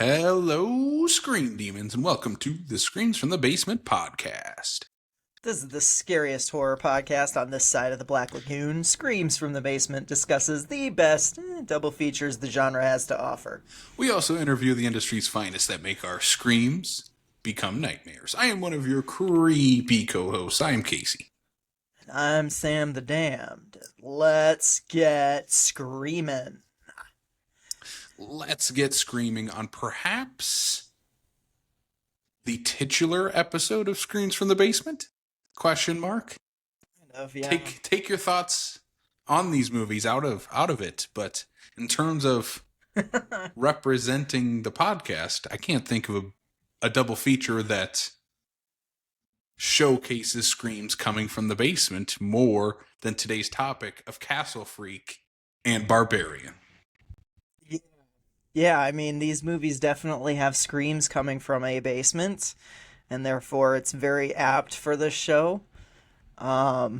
Hello, Scream Demons, and welcome to the Screams from the Basement podcast. This is the scariest horror podcast on this side of the Black Lagoon. Screams from the Basement discusses the best double features the genre has to offer. We also interview the industry's finest that make our screams become nightmares. I am one of your creepy co-hosts. I am Casey. And I'm Sam the Damned. Let's get screaming. Let's get screaming on perhaps the titular episode of Screams from the Basement? Question mark. Kind of, yeah. Take your thoughts on these movies out of it, but in terms of representing the podcast, I can't think of a double feature that showcases screams coming from the basement more than today's topic of Castle Freak and Barbarian. Yeah, I mean, these movies definitely have screams coming from a basement, and therefore it's very apt for this show. But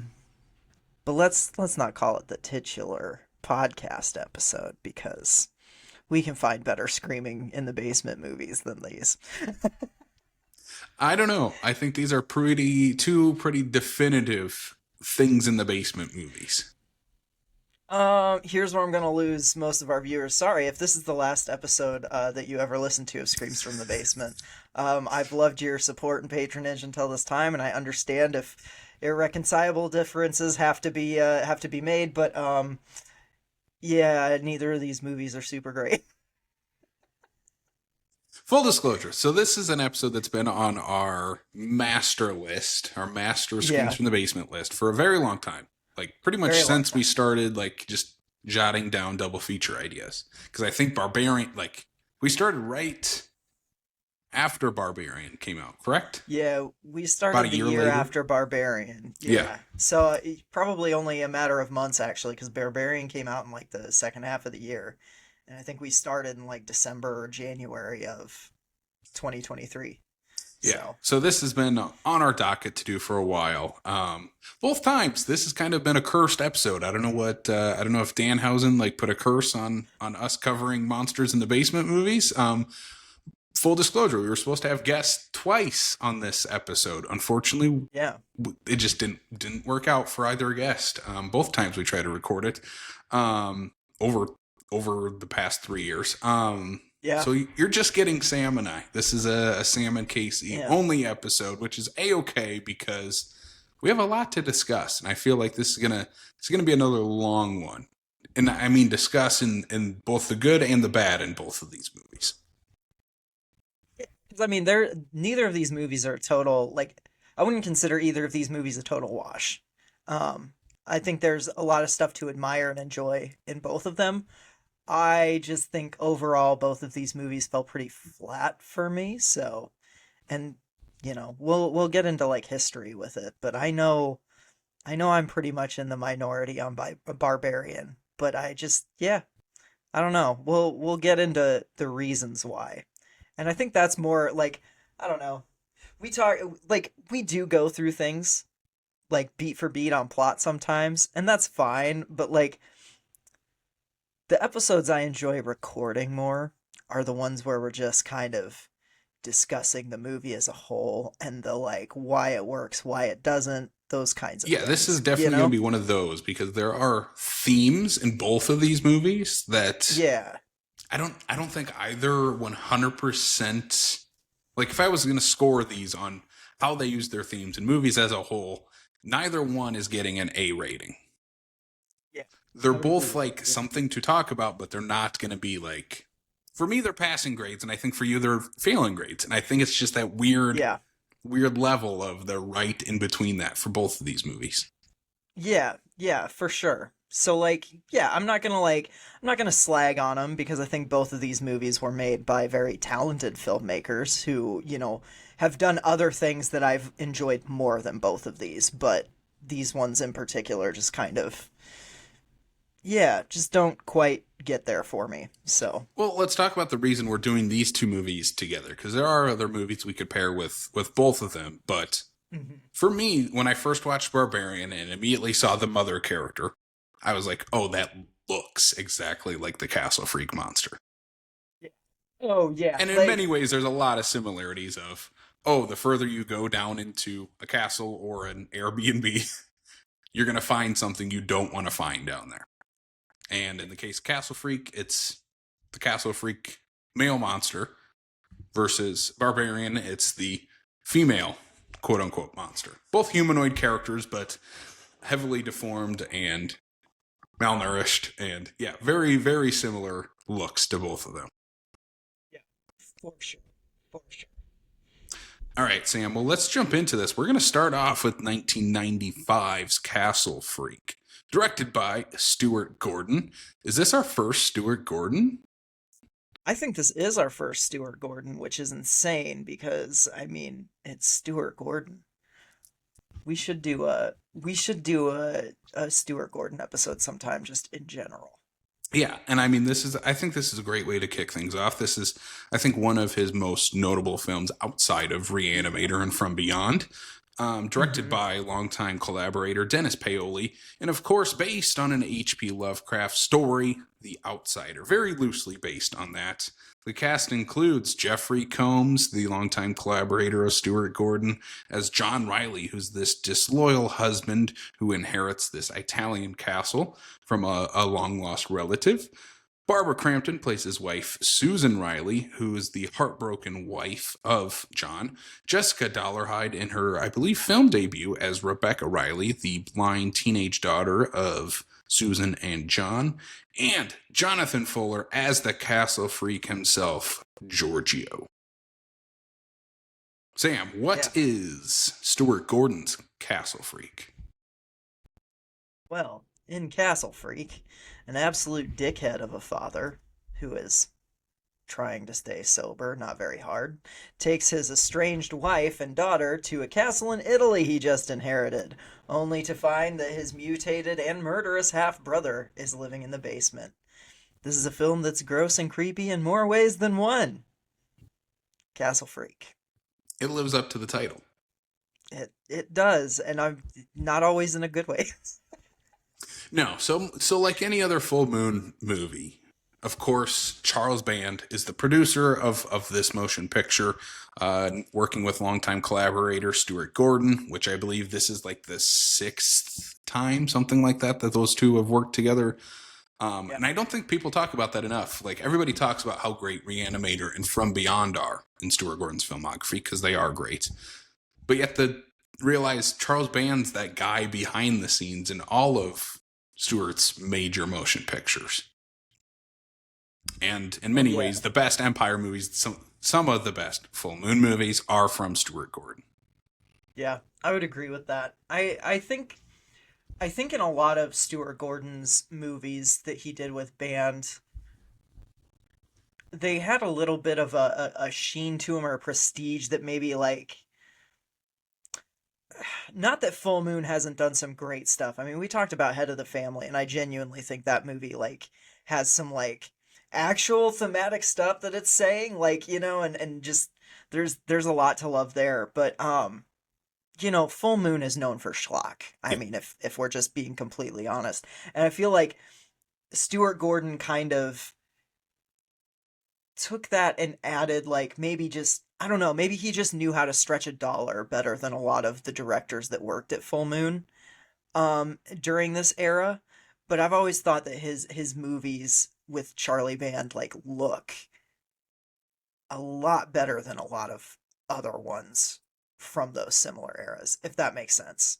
let's not call it the titular podcast episode because we can find better screaming in the basement movies than these. I don't know. I think these are two pretty definitive things in the basement movies. Here's where I'm gonna lose most of our viewers. Sorry if this is the last episode that you ever listened to of Screams from the Basement. I've loved your support and patronage until this time, and I understand if irreconcilable differences have to be made, but yeah, neither of these movies are super great. Full disclosure. So this is an episode that's been on our master list, our master Screams from the Basement list for a very long time. Like pretty much since we started like just jotting down double feature ideas. Because I think Barbarian, like we started right after Barbarian came out, correct? Yeah, we started the year after Barbarian. Yeah. So probably only a matter of months actually, because Barbarian came out in like the second half of the year. And I think we started in like December or January of 2023. Yeah. So this has been on our docket to do for a while. Both times this has kind of been a cursed episode. I don't know if Danhausen like put a curse on us covering monsters in the basement movies. Full disclosure, we were supposed to have guests twice on this episode. Unfortunately, it just didn't work out for either guest. Both times we tried to record it over the past 3 years. Yeah. So you're just getting Sam and I. This is a Sam and Casey only episode, which is A-okay because we have a lot to discuss, and I feel like this is gonna be another long one. And I mean discuss in both the good and the bad in both of these movies. I mean, neither of these movies are total, like, I wouldn't consider either of these movies a total wash. I think there's a lot of stuff to admire and enjoy in both of them. I just think overall both of these movies fell pretty flat for me. So, and you know, we'll get into like history with it, but I know I'm pretty much in the minority on Barbarian, but I don't know. We'll get into the reasons why. And I think that's more like, I don't know. We do go through things like beat for beat on plot sometimes, and that's fine, but like the episodes I enjoy recording more are the ones where we're just kind of discussing the movie as a whole and the like why it works, why it doesn't, those kinds of things. Yeah, this is definitely going to be one of those because there are themes in both of these movies that I don't think either 100%, like if I was going to score these on how they use their themes in movies as a whole, neither one is getting an A rating. Yeah. They're both like something to talk about, but they're not going to be like, for me, they're passing grades. And I think for you, they're failing grades. And I think it's just that weird level of the right in between that for both of these movies. Yeah, for sure. So like, I'm not gonna slag on them because I think both of these movies were made by very talented filmmakers who, you know, have done other things that I've enjoyed more than both of these, but these ones in particular just kind of, just don't quite get there for me. So, well, let's talk about the reason we're doing these two movies together, because there are other movies we could pair with both of them, but for me, when I first watched Barbarian and immediately saw the mother character, I was like, oh, that looks exactly like the Castle Freak monster. Oh yeah, And in like many ways, there's a lot of similarities of, oh, the further you go down into a castle or an Airbnb, you're going to find something you don't want to find down there. And in the case of Castle Freak, it's the Castle Freak male monster versus Barbarian, it's the female quote unquote monster. Both humanoid characters, but heavily deformed and malnourished. And yeah, very, very similar looks to both of them. yeah, for sure, for sure. All right, Sam. Well, let's jump into this. We're going to start off with 1995's Castle Freak, directed by Stuart Gordon. Is this our first Stuart Gordon? I think this is our first Stuart Gordon, which is insane because I mean it's Stuart Gordon. We should do a Stuart Gordon episode sometime, just in general. Yeah, and I mean, I think this is a great way to kick things off. This is, I think, one of his most notable films outside of Reanimator and From Beyond. Directed Hmm. by longtime collaborator Dennis Paoli, and of course based on an H.P. Lovecraft story, The Outsider, very loosely based on that. The cast includes Jeffrey Combs, the longtime collaborator of Stuart Gordon, as John Riley, who's this disloyal husband who inherits this Italian castle from a long-lost relative. Barbara Crampton plays his wife, Susan Riley, who is the heartbroken wife of John. Jessica Dollarhide in her, I believe, film debut as Rebecca Riley, the blind teenage daughter of Susan and John. And Jonathan Fuller as the castle freak himself, Giorgio. Sam, what Yeah. is Stuart Gordon's Castle Freak? Well, in Castle Freak, an absolute dickhead of a father who is trying to stay sober, not very hard, takes his estranged wife and daughter to a castle in Italy he just inherited, only to find that his mutated and murderous half brother is living in the basement. This is a film that's gross and creepy in more ways than one. Castle Freak. It lives up to the title. It does, and I'm not always in a good way. No, so like any other full moon movie, of course, Charles Band is the producer of this motion picture, working with longtime collaborator Stuart Gordon, which I believe this is like the sixth time, something like that, that those two have worked together. Yeah. And I don't think people talk about that enough. Like everybody talks about how great Reanimator and From Beyond are in Stuart Gordon's filmography because they are great. But yet the realize Charles Band's that guy behind the scenes in all of Stewart's major motion pictures. And in Oh many yeah. ways, the best Empire movies, some of the best full moon movies are from Stuart Gordon. Yeah, I would agree with that. I think in a lot of Stuart Gordon's movies that he did with Band, they had a little bit of a sheen to them or a prestige that maybe like not that Full Moon hasn't done some great stuff. I mean, we talked about Head of the Family, and I genuinely think that movie like has some like actual thematic stuff that it's saying, like, and just there's a lot to love there. But Full Moon is known for schlock. I Yeah. mean, if we're just being completely honest. And I feel like Stuart Gordon kind of took that and added like maybe just I don't know, maybe he just knew how to stretch a dollar better than a lot of the directors that worked at Full Moon during this era. But I've always thought that his movies with Charlie Band like look a lot better than a lot of other ones from those similar eras, if that makes sense.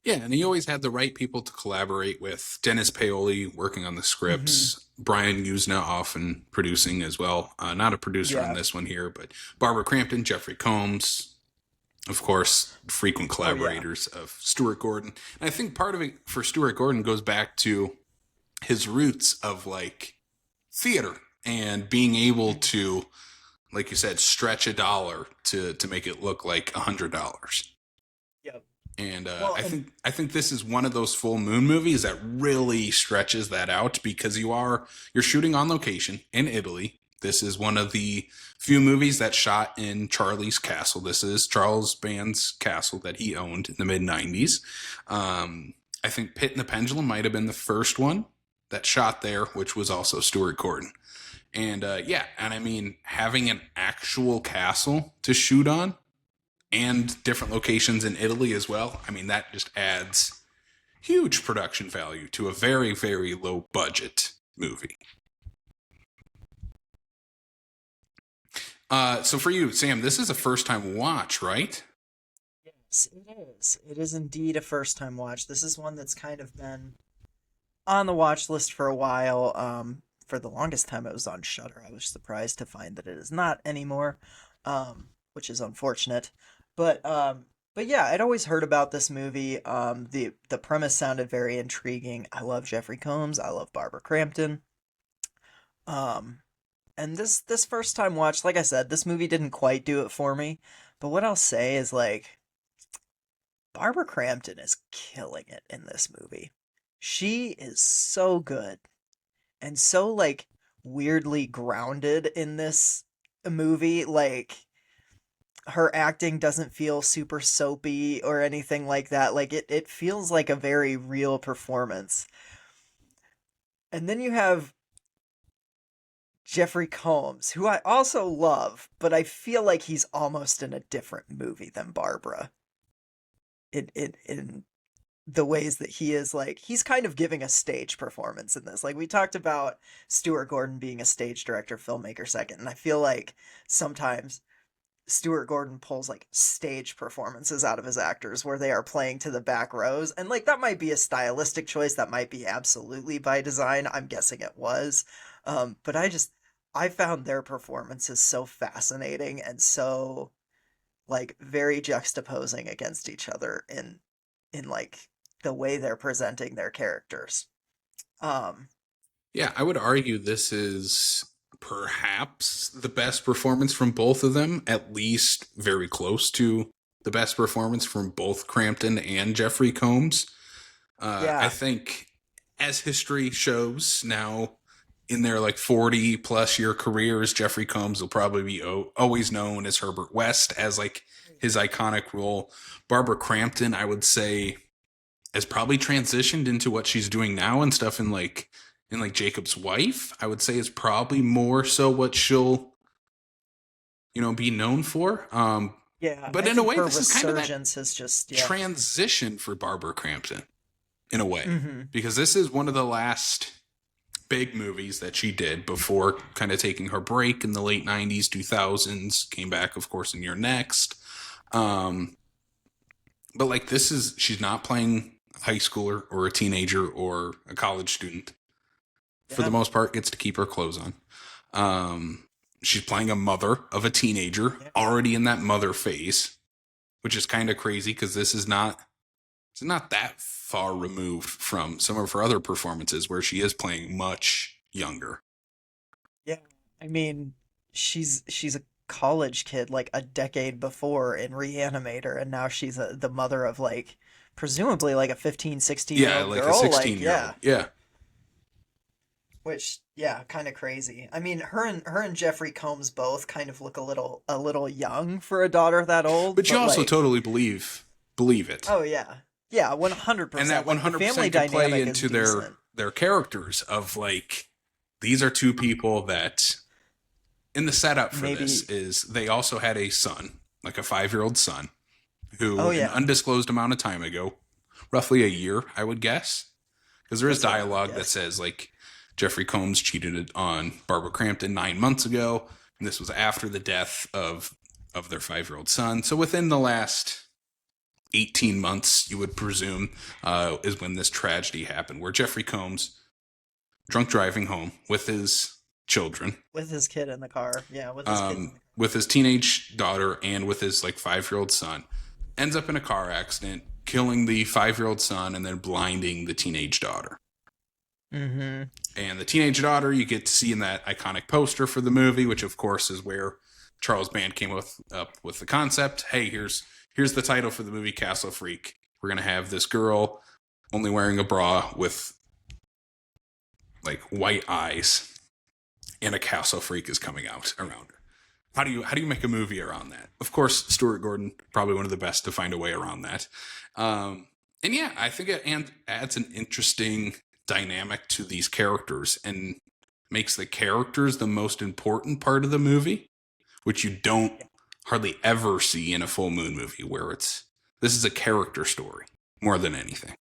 Yeah, and he always had the right people to collaborate with. Dennis Paoli working on the Hmm. scripts, Brian Usna often producing as well. Not a producer on Yeah. this one here, but Barbara Crampton, Jeffrey Combs, of course, frequent Oh yeah. collaborators of Stuart Gordon. And I think part of it for Stuart Gordon goes back to his roots of like theater and being able to, like you said, stretch a dollar to make it look like $100. Yep. And Well, I think this is one of those full moon movies that really stretches that out because you're shooting on location in Italy. This is one of the few movies that shot in Charlie's castle. This is Charles Band's castle that he owned in the mid '90s. I think Pit and the Pendulum might have been the first one that shot there, which was also Stuart Gordon. And yeah, and I mean, having an actual castle to shoot on and different locations in Italy as well, I mean, that just adds huge production value to a very, very low budget movie. So for you, Sam, this is a first time watch, right? Yes, it is. It is indeed a first time watch. This is one that's kind of been on the watch list for a while. For the longest time, it was on Shudder. I was surprised to find that it is not anymore, which is unfortunate. But yeah, I'd always heard about this movie. The premise sounded very intriguing. I love Jeffrey Combs. I love Barbara Crampton. Um, and this first time watch, like I said, this movie didn't quite do it for me. But what I'll say is like Barbara Crampton is killing it in this movie. She is so good and so like weirdly grounded in this movie. Like her acting doesn't feel super soapy or anything like that. Like it feels like a very real performance. And then you have Jeffrey Combs, who I also love, but I feel like he's almost in a different movie than Barbara. In the ways that he is like he's kind of giving a stage performance in this. Like we talked about Stuart Gordon being a stage director, filmmaker second, and I feel like sometimes Stuart Gordon pulls like stage performances out of his actors where they are playing to the back rows. And like that might be a stylistic choice, that might be absolutely by design. I'm guessing it was. But I found their performances so fascinating and so like very juxtaposing against each other in like the way they're presenting their characters. Um Yeah, I would argue this is perhaps the best performance from both of them, at least very close to the best performance from both Crampton and Jeffrey Combs. I yeah. think, as history shows now, in their like 40 plus year careers, Jeffrey Combs will probably be always known as Herbert West as like his iconic role. Barbara Crampton, I would say, has probably transitioned into what she's doing now and stuff in like Jacob's Wife. I would say is probably more so what she'll be known for. Yeah, But I in a think way, her this is kind of that resurgence has just yeah. transition for Barbara Crampton in a way, Mhm. because this is one of the last big movies that she did before kind of taking her break in the late 90s 2000s, came back of course in Your Next. um but like this is, she's not playing a high schooler or a teenager or a college student. For the Yeah. most part, gets to keep her clothes on. She's playing a mother of a teenager Yeah. already in that mother phase, which is kind of crazy because this is not, it's not that far removed from some of her other performances where she is playing much younger. Yeah. I mean, she's a college kid like a decade before in Reanimator and now she's the mother of like presumably like a 15, 16 year Yeah, old like a girl 16 like year old. yeah. Yeah. Which yeah, kind of crazy. I mean, her and Jeffrey Combs both kind of look a little young for a daughter that old, But you but also like totally believe it. oh yeah. Yeah, And that 100%. Like the family 100% could play dynamic is into decent. their characters of like, these are two people that, in the setup for this, Maybe is they also had a son, like a 5-year-old son, oh who an yeah. undisclosed amount of time ago, roughly a year, I would guess, because there is That's what I would dialogue that guess. says like Jeffrey Combs cheated on Barbara Crampton 9 months ago, and this was after the death of their 5-year-old son. So within the last 18 months, you would presume, is when this tragedy happened, where Jeffrey Combs, drunk driving home with his children, With his kid in the car. Yeah, with his kids in the car. with his teenage daughter and with his like 5-year-old son, ends up in a car accident, killing the 5-year-old son and then blinding the teenage daughter. Mm-hmm. And the teenage daughter you get to see in that iconic poster for the movie, which of course is where Charles Band came up with the concept. Hey, here's the title for the movie, Castle Freak. We're gonna have this girl only wearing a bra with like white eyes, and a castle freak is coming out around her. How do you make a movie around that? Of course, Stuart Gordon, probably one of the best to find a way around that. And yeah, I think it adds an interesting dynamic to these characters. And makes the characters the most important part of the movie, which you don't hardly ever see in a full moon movie, where this is a character story more than anything.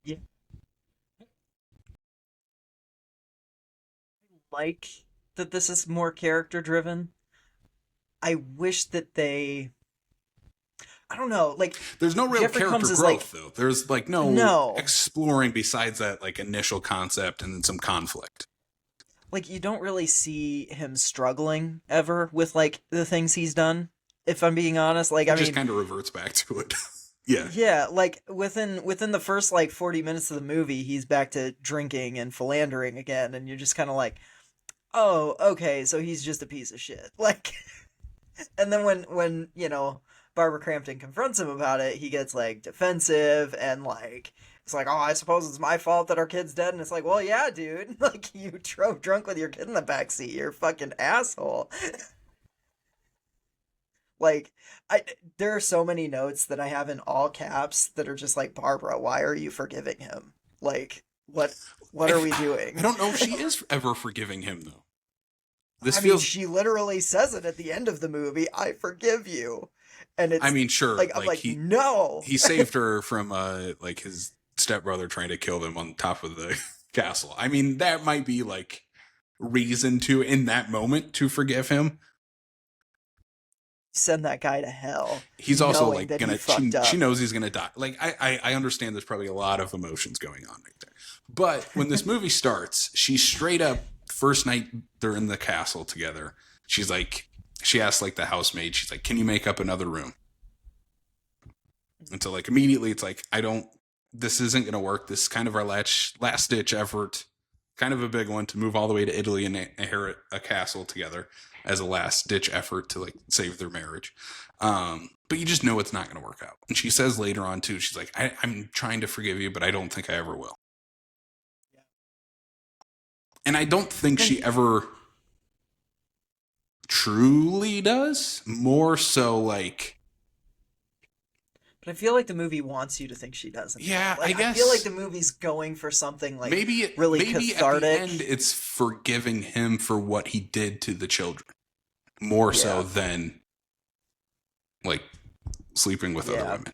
Yeah. Like that this is more character driven. I wish that I don't know, like There's no real Jeffrey character Combs is like, growth though. There's like no no, exploring besides that like initial concept and then some conflict. like you don't really see him struggling ever with like the things he's done. If I'm being honest, like It I just mean, kind of reverts back to it. Yeah. yeah, like within the first like 40 minutes of the movie, he's back to drinking and philandering again, and you're just kind of like, oh, okay, so he's just a piece of shit. Like, and then when Barbara Crampton confronts him about it, he gets like defensive and like it's like, oh, I suppose it's my fault that our kid's dead, and it's like, well, yeah, dude, like you drove drunk with your kid in the backseat, you're a fucking asshole. Like, there are so many notes that I have in all caps that are just like, Barbara, why are you forgiving him? Like, what are we doing? I don't know if she is ever forgiving him though. This I mean, feels. she literally says it at the end of the movie, I forgive you. And it's I mean, sure. like, I'm like, no. he saved her from like his stepbrother trying to kill them on top of the castle. I mean, that might be like reason to in that moment to forgive him. Send that guy to hell. He's also knowing like that gonna. he fucked up. She knows he's gonna die. Like I understand. There's probably a lot of emotions going on right there. But when this movie starts, she straight up first night they're in the castle together. She's like, she asks like the housemaid. She's like, "Can you make up another room?" And so like immediately it's like, I don't. This isn't gonna work. This is kind of our last ditch effort. Kind of a big one to move all the way to Italy and inherit a castle together as a last ditch effort to like save their marriage. But you just know it's not going to work out. And she says later on too, she's like, I'm trying to forgive you, but I don't think I ever will. Yeah. And I don't think she ever truly does. More so like, But I feel like the movie wants you to think she doesn't. yeah, Like, I guess. I feel like the movie's going for something like maybe really maybe cathartic. at the end it's forgiving him for what he did to the children. More so Yeah. than like sleeping with other Yeah. women.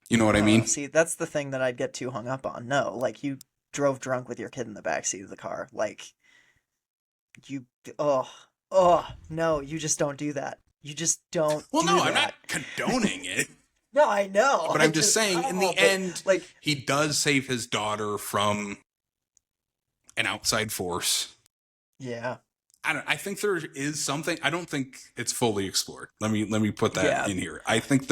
You know what I mean? See, that's the thing that I'd get too hung up on. No, like you drove drunk with your kid in the backseat of the car. Like you, no, you just don't do that. You just don't. Well, do no, that. I'm not condoning it. No, I know. But I'm just saying, in the but, end, like he does save his daughter from an outside force. yeah, I think there is something. I don't think it's fully explored. Let me put that Yeah. in here. I think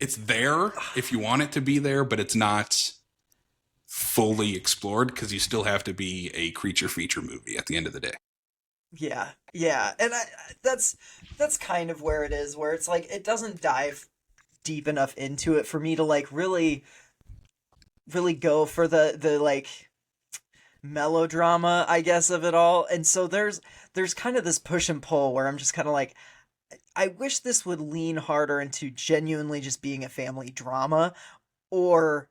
it's there if you want it to be there, but it's not fully explored because you still have to be a creature feature movie at the end of the day. yeah, and that's kind of where it is, where it's like it doesn't dive deep enough into it for me to like really go for the like melodrama, I guess, of it all. And so there's kind of this push and pull where I'm just kind of like, I wish this would lean harder into genuinely just being a family drama or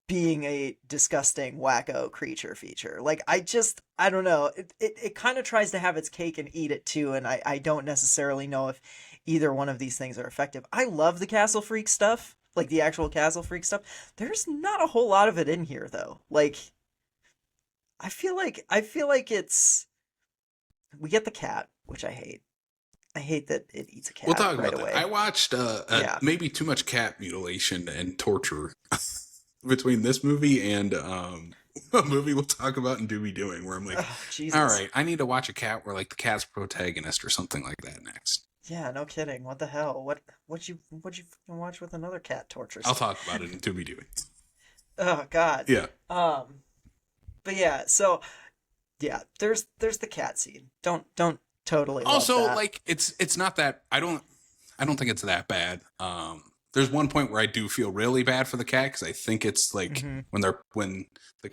being a disgusting wacko creature feature. Like I don't know. It kind of tries to have its cake and eat it too, and I don't necessarily know if either one of these things are effective. I love the Castle Freak stuff, like the actual Castle Freak stuff. There's not a whole lot of it in here though. Like I feel like it's we get the cat, which I hate. I hate that it eats a cat We'll talk right about away. that. I watched Yeah. maybe too much cat mutilation and torture between this movie and a movie we'll talk about in Doobie Doing, where I'm like, Oh, Jesus. all right, I need to watch a cat where like the cat's protagonist or something like that next. Yeah, no kidding. What the hell? What'd you fucking watch with another cat torture? I'll talk about it in Doobie Doing. Oh God. Yeah. But yeah, so yeah, there's the cat scene. Don't totally love Also, that. like it's not that I don't think it's that bad. There's one point where I do feel really bad for the cat because I think it's like Mhm. when the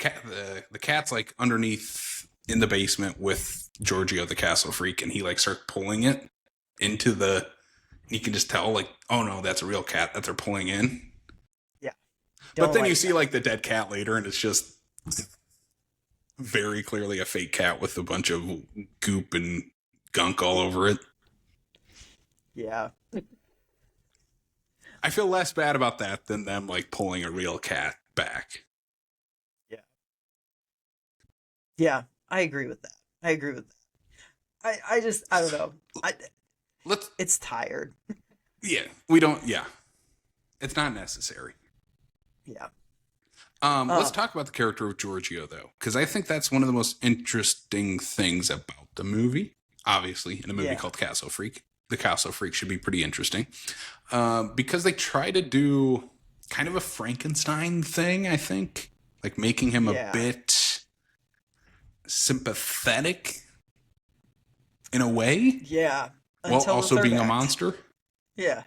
cat's like underneath in the basement with Giorgio the Castle Freak, and he like starts pulling it into the. You can just tell like, oh no, that's a real cat that they're pulling in. Yeah. But then Don't you like see that. like the dead cat later, and it's just very clearly a fake cat with a bunch of goop and gunk all over it. Yeah. I feel less bad about that than them like pulling a real cat back. Yeah. Yeah. I agree with that. I agree with that. I just I don't know. Let's It's tired. yeah, we don't yeah. It's not necessary. Yeah. Let's Um. talk about the character of Giorgio though, because I think that's one of the most interesting things about the movie. Obviously, in a movie Yeah. called Castle Freak, the Castle Freak should be pretty interesting because they try to do kind of a Frankenstein thing. I think, like making him a Yeah. bit sympathetic in a way, Yeah. while Until the also third being a act. monster. Yeah.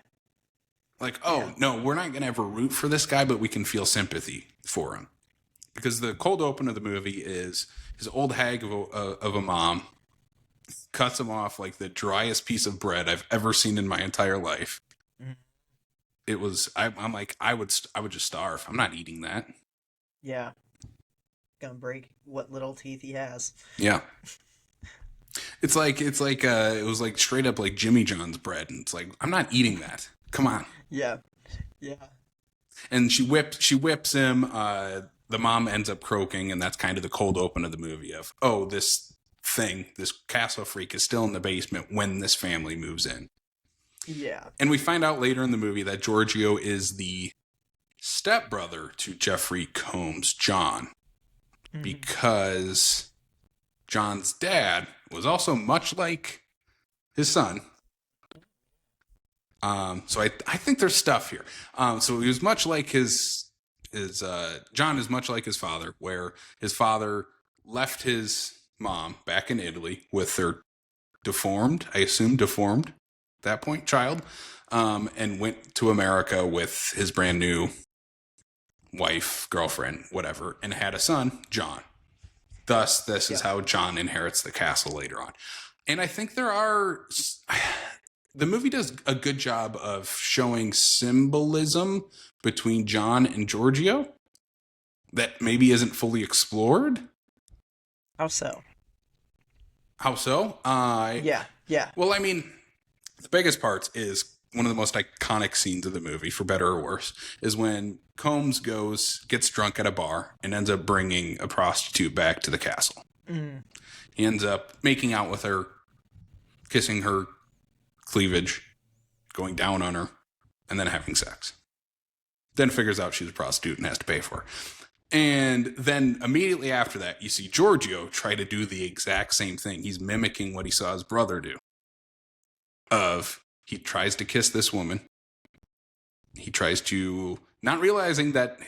Like, Yeah. oh no, we're not gonna ever root for this guy, but we can feel sympathy for him because the cold open of the movie is his old hag of a mom cuts him off like the driest piece of bread I've ever seen in my entire life. Mhm. It was I'm like I would just starve. I'm not eating that. Yeah. Gonna break what little teeth he has. Yeah, it's like it was like straight up like Jimmy John's bread, and it's like I'm not eating that. Come on. Yeah. Yeah. And she whips him. The mom ends up croaking, and that's kind of the cold open of the movie of oh this castle freak is still in the basement when this family moves in. Yeah. And we find out later in the movie that Giorgio is the stepbrother to Jeffrey Combs, John, Mhm. because John's dad was also much like his son. So I think there's stuff here. So he was much like his John is much like his father, where his father left his mom back in Italy with their I assume deformed at that point, child, and went to America with his brand new wife, girlfriend, whatever, and had a son, John. Thus, this is Yeah. how John inherits the castle later on. And I think the movie does a good job of showing symbolism between John and Giorgio that maybe isn't fully explored. How so? How so? Yeah. Yeah. Well, I mean, the biggest part is one of the most iconic scenes of the movie, for better or worse, is when Combs gets drunk at a bar and ends up bringing a prostitute back to the castle. Mm. He ends up making out with her, kissing her cleavage, going down on her, and then having sex. Then figures out she's a prostitute and has to pay for her. And then immediately after that, you see Giorgio try to do the exact same thing. He's mimicking what he saw his brother do. He tries to kiss this woman. He tries to, not realizing that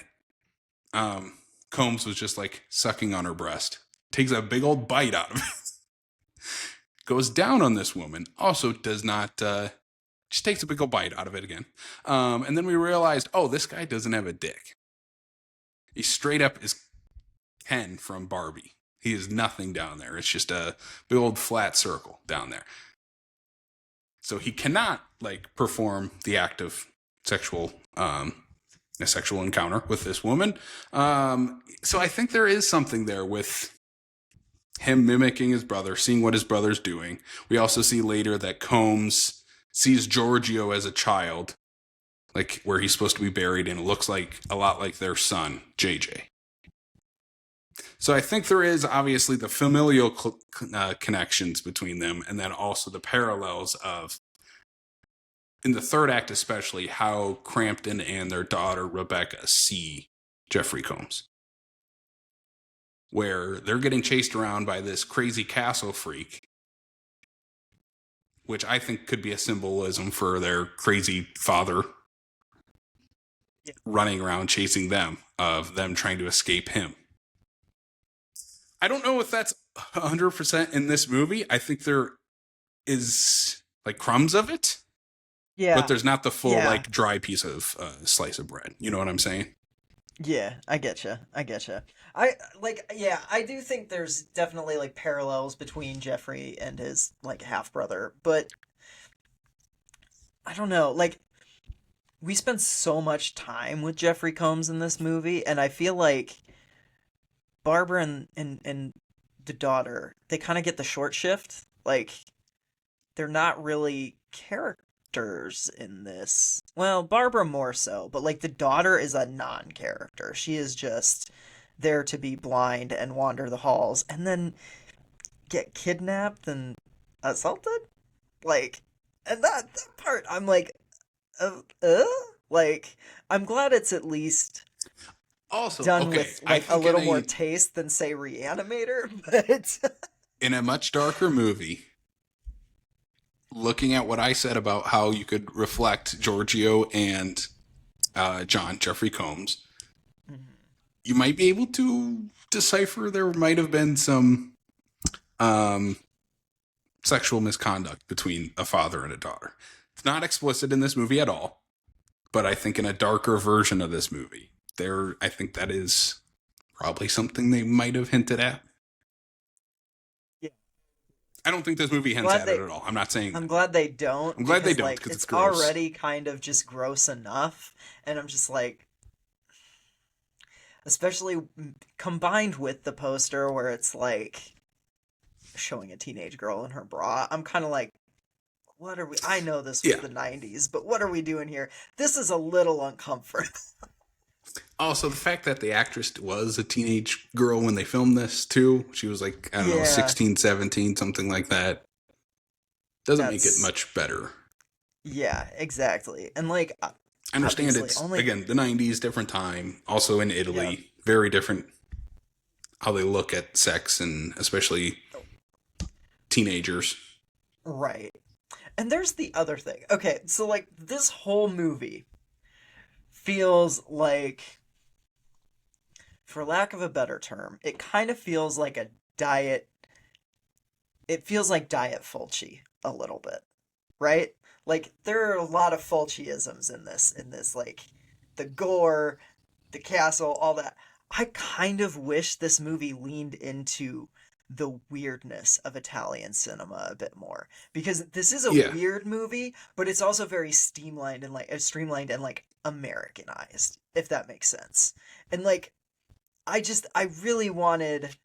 Combs was just like sucking on her breast. Takes a big old bite out of it. Goes down on this woman. Also does not, just takes a big old bite out of it again. And then we realized, oh, this guy doesn't have a dick. He straight up is Ken from Barbie. He is nothing down there. It's just a big old flat circle down there. So he cannot like perform the act of sexual a sexual encounter with this woman. So I think there is something there with him mimicking his brother, seeing what his brother's doing. We also see later that Combs sees Giorgio as a child, like where he's supposed to be buried, and it looks like a lot like their son, JJ. So I think there is obviously the familial connections between them, and then also the parallels of, in the third act especially, how Crampton and their daughter Rebecca see Jeffrey Combs, where they're getting chased around by this crazy castle freak, which I think could be a symbolism for their crazy father Yeah. running around chasing them, of them trying to escape him. I don't know if that's 100% in this movie. I think there is like crumbs of it, but Yeah. there's not the full Yeah. like dry piece of slice of bread. You know what I'm saying? Yeah, I getcha. I getcha. I like yeah, I do think there's definitely like parallels between Jeffrey and his like half brother, but I don't know, like we spent so much time with Jeffrey Combs in this movie and I feel like Barbara and the daughter, they kind of get the short shift. Like, they're not really characters in this. Well, Barbara more so, but like the daughter is a non-character. She is just there to be blind and wander the halls and then get kidnapped and assaulted. Like, and that part, I'm like, uh, uh? like, I'm glad it's at least Also, done okay, with I like a think little more taste than say Reanimator, but in a much darker movie, looking at what I said about how you could reflect Giorgio and John Jeffrey Combs, you might be able to decipher there might have been some um, sexual misconduct between a father and a daughter. It's not explicit in this movie at all, but I think in a darker version of this movie, I think that is probably something they might have hinted at. yeah, I don't think this movie hints glad at it they at all. I'm not saying I'm that. glad they I'm don't glad they because don't like because it's it's gross. already kind of just gross enough, and I'm just like, especially combined with the poster where it's like showing a teenage girl in her bra. I'm kind of like, what are we? I know this was Yeah. the '90s, but what are we doing here? This is a little uncomfortable. Also, the fact that the actress was a teenage girl when they filmed this, too, she was like, I don't know, Yeah, 16, 17, something like that, doesn't make it that's much better. yeah, exactly. And like I understand obviously it's, only again, the 90s, different time, also in yeah, Italy, very different how they look at sex and especially teenagers. right. And there's the other thing. Okay, so like this whole movie feels like, for lack of a better term, it kind of feels like a diet. It feels like Diet Fulci a little bit, right? Like there are a lot of Fulciisms in this like the gore, the castle, all that. I kind of wish this movie leaned into the weirdness of Italian cinema a bit more because this is a Yeah. weird movie, but it's also very streamlined and like Americanized, if that makes sense. And like I really wanted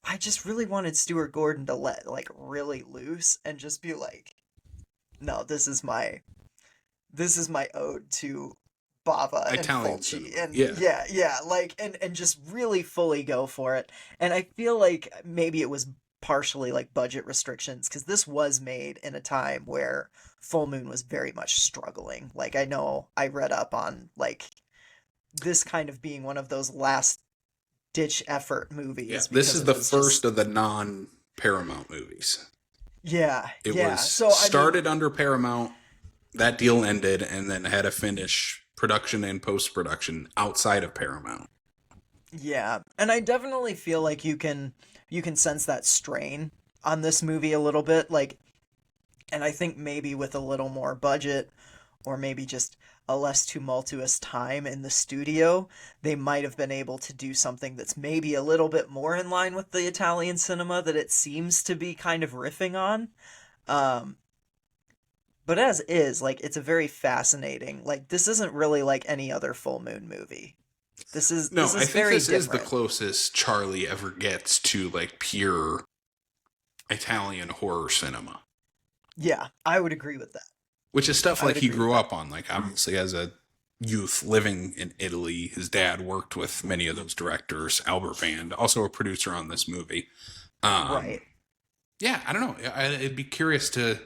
I just really wanted Stuart Gordon to let like really loose and just be like, no, this is my ode to Bava and Italian Fulci, cinema. and Yeah. yeah, like and just really fully go for it. And I feel like maybe it was partially like budget restrictions because this was made in a time where Full Moon was very much struggling. Like I know I read up on like this kind of being one of those last ditch effort Yeah. movies This because is it the was first just of the non Paramount movies. yeah, It yeah. was So I mean, started under Paramount, that deal ended, and then had to finish production and post production outside of Paramount. yeah, and I definitely feel like you can sense that strain on this movie a little bit, like, and I think maybe with a little more budget or maybe just a less tumultuous time in the studio, they might have been able to do something that's maybe a little bit more in line with the Italian cinema that it seems to be kind of riffing on. Um, but as is, like, it's a very fascinating, like, this isn't really like any other Full Moon movie. This is No, this I is think very this is the different. closest Charlie ever gets to like pure Italian horror cinema, Yeah, I would agree with that. which is stuff I would like he agree with grew that. up on. Like, obviously, as a youth living in Italy, his dad worked with many of those directors. Albert Band, also a producer on this movie. Um, Right. yeah, I don't know. I'd be curious to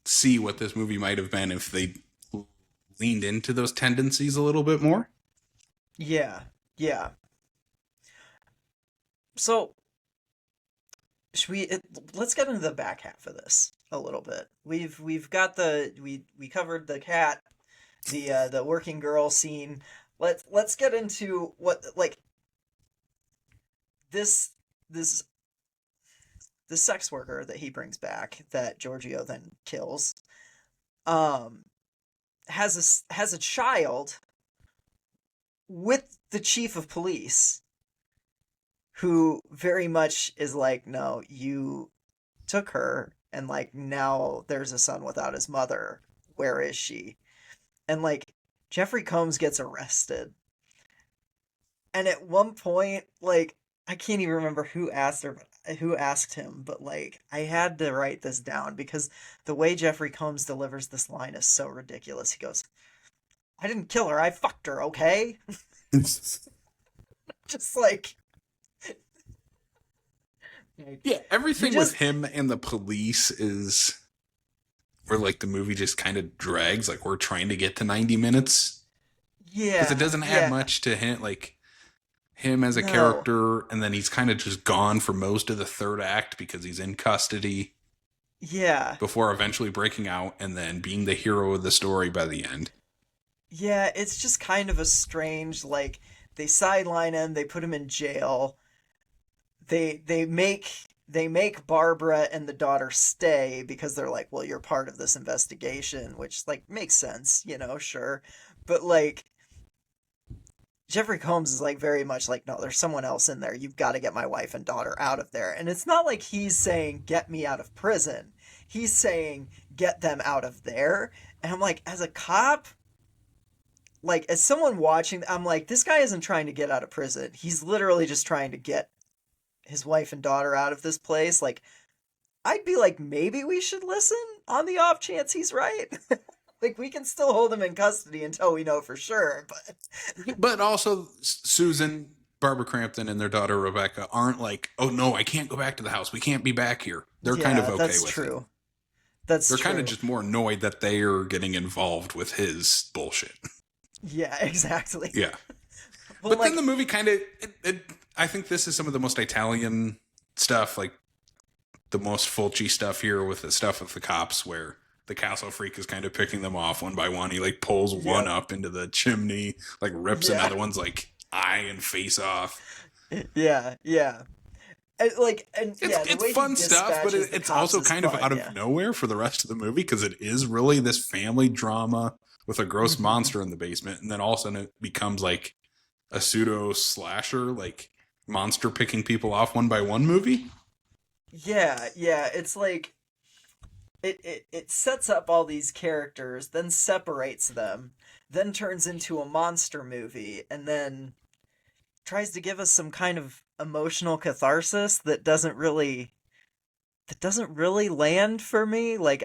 see what this movie might have been if they leaned into those tendencies a little bit more. Yeah. Yeah. So, should let's get into the back half of this a little bit. We've got we covered the cat, the working girl scene. Let's get into what like this this the sex worker that he brings back that Giorgio then kills. Um has a child with the chief of police who very much is like, no, you took her, and like now there's a son without his mother. Where is she? And like Jeffrey Combs gets arrested. And at one point, like, I can't even remember who asked him, but like, I had to write this down because the way Jeffrey Combs delivers this line is so ridiculous. He goes, "I didn't kill her, I fucked her, okay?" Just like Yeah, you everything with just him and the police is where like the movie just kind of drags. Like we're trying to get to 90 minutes because it yeah, doesn't add yeah. much to him. Like him as a No. character, and then he's kind of just gone for most of the third act because he's in custody Yeah. before eventually breaking out and then being the hero of the story by the end. Yeah, it's just kind of a strange like they sideline him, they put him in jail. They make Barbara and the daughter stay because they're like, "Well, you're part of this investigation," which like makes sense, sure. But like Jeffrey Combs is like very much like, "No, there's someone else in there. You've got to get my wife and daughter out of there." And it's not like he's saying, "Get me out of prison." He's saying, "Get them out of there." And I'm like, as a cop, like as someone watching, I'm like, this guy isn't trying to get out of prison. He's literally just trying to get his wife and daughter out of this place. Like, I'd be like, maybe we should listen on the off chance he's right. Like, we can still hold him in custody until we know for sure. But But also, Susan, Barbara Crampton, and their daughter Rebecca aren't like, oh no, I can't go back to the house. We can't be back here. They're kind of yeah, okay that's with it. true. That's They're kind of true. just more annoyed that they are getting involved with his bullshit. Yeah, exactly. Yeah. But But then like, the movie kind of, I think this is some of the most Italian stuff, like the most Fulci stuff here with the stuff with the cops, where the castle freak is kind of picking them off one by one. He like pulls one yep, up into the chimney, like rips yeah, another one's like eye and face off. yeah, yeah. And It's yeah, the it's way he fun stuff, but dispatches the it's cops also is kind of fun. out of Yeah. nowhere for the rest of the movie because it is really this family drama with a gross Hmm. monster in the basement, and then all of a sudden it becomes like a pseudo slasher, like monster picking people off one by one movie. Yeah, yeah. It's like it sets up all these characters, then separates them, then turns into a monster movie, and then tries to give us some kind of emotional catharsis that doesn't really land for me. Like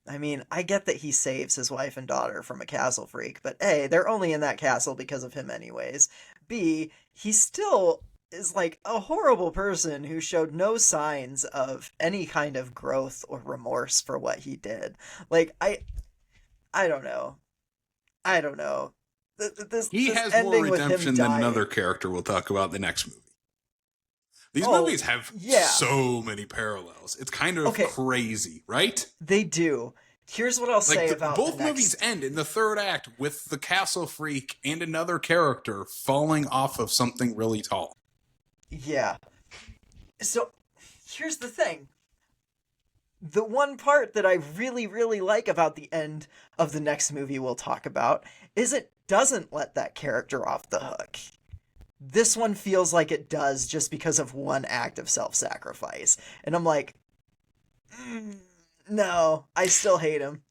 I mean, I get that he saves his wife and daughter from a castle freak, but A, they're only in that castle because of him anyways. B, he still is like a horrible person who showed no signs of any kind of growth or remorse for what he did. Like I don't know. I don't know. This He this has more ending with him redemption than another dying. character we'll talk about in the next movie. These Oh, movies have yeah. so many parallels. It's kind of Okay, crazy, right? they do. Here's what I'll Like say about the both movies next. end in the third act with the castle freak and another character falling off of something really tall. Yeah. So here's the thing. The one part that I really, really like about the end of the next movie we'll talk about is it doesn't let that character off the hook. This one feels like it does just because of one act of self sacrifice. And I'm like, mm, no, I still hate him.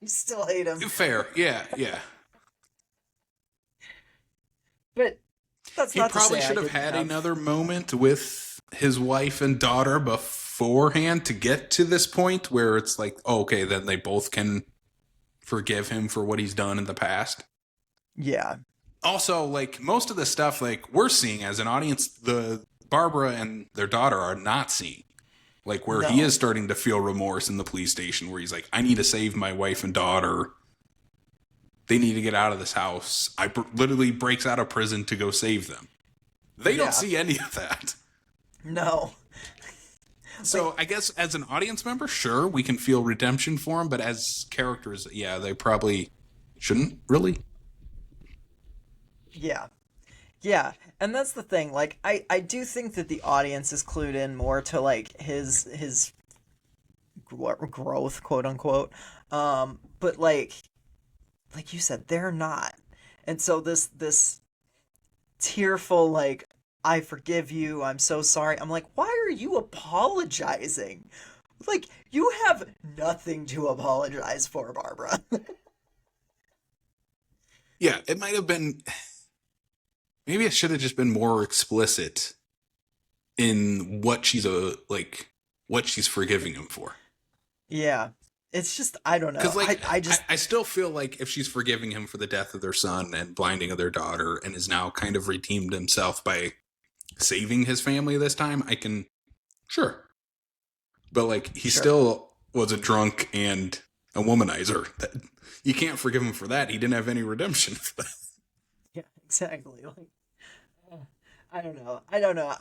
I still hate him. Fair, yeah, yeah. But that's He not to probably say I should have didn't had have. another moment with his wife and daughter beforehand to get to this point where it's like, oh, okay, then they both can forgive him for what he's done in the past. Yeah. Also, like most of the stuff like we're seeing as an audience, the Barbara and their daughter are not seeing. Like where he No. is starting to feel remorse in the police station where he's like, I need to save my wife and daughter. They need to get out of this house. Literally breaks out of prison to go save them. They don't Yeah. see any of that. No. Like, So I guess as an audience member, sure, we can feel redemption for them, but as characters, yeah, they probably shouldn't really. yeah. Yeah, and that's the thing. Like, I do think that the audience is clued in more to like his growth, quote unquote. But like you said, they're not. And so this tearful like, I forgive you. I'm so sorry. I'm like, why are you apologizing? Like, you have nothing to apologize for, Barbara. Yeah, it might have been. maybe it should have just been more explicit in what what she's forgiving him for. Yeah. It's just, I don't know. Because like I just, I still feel like if she's forgiving him for the death of their son and blinding of their daughter, and is now kind of redeemed himself by saving his family this time, I can sure. But like he sure. still was a drunk and a womanizer. That, you can't forgive him for that. He didn't have any redemption for that. Yeah, exactly. Like, I don't know. I don't know.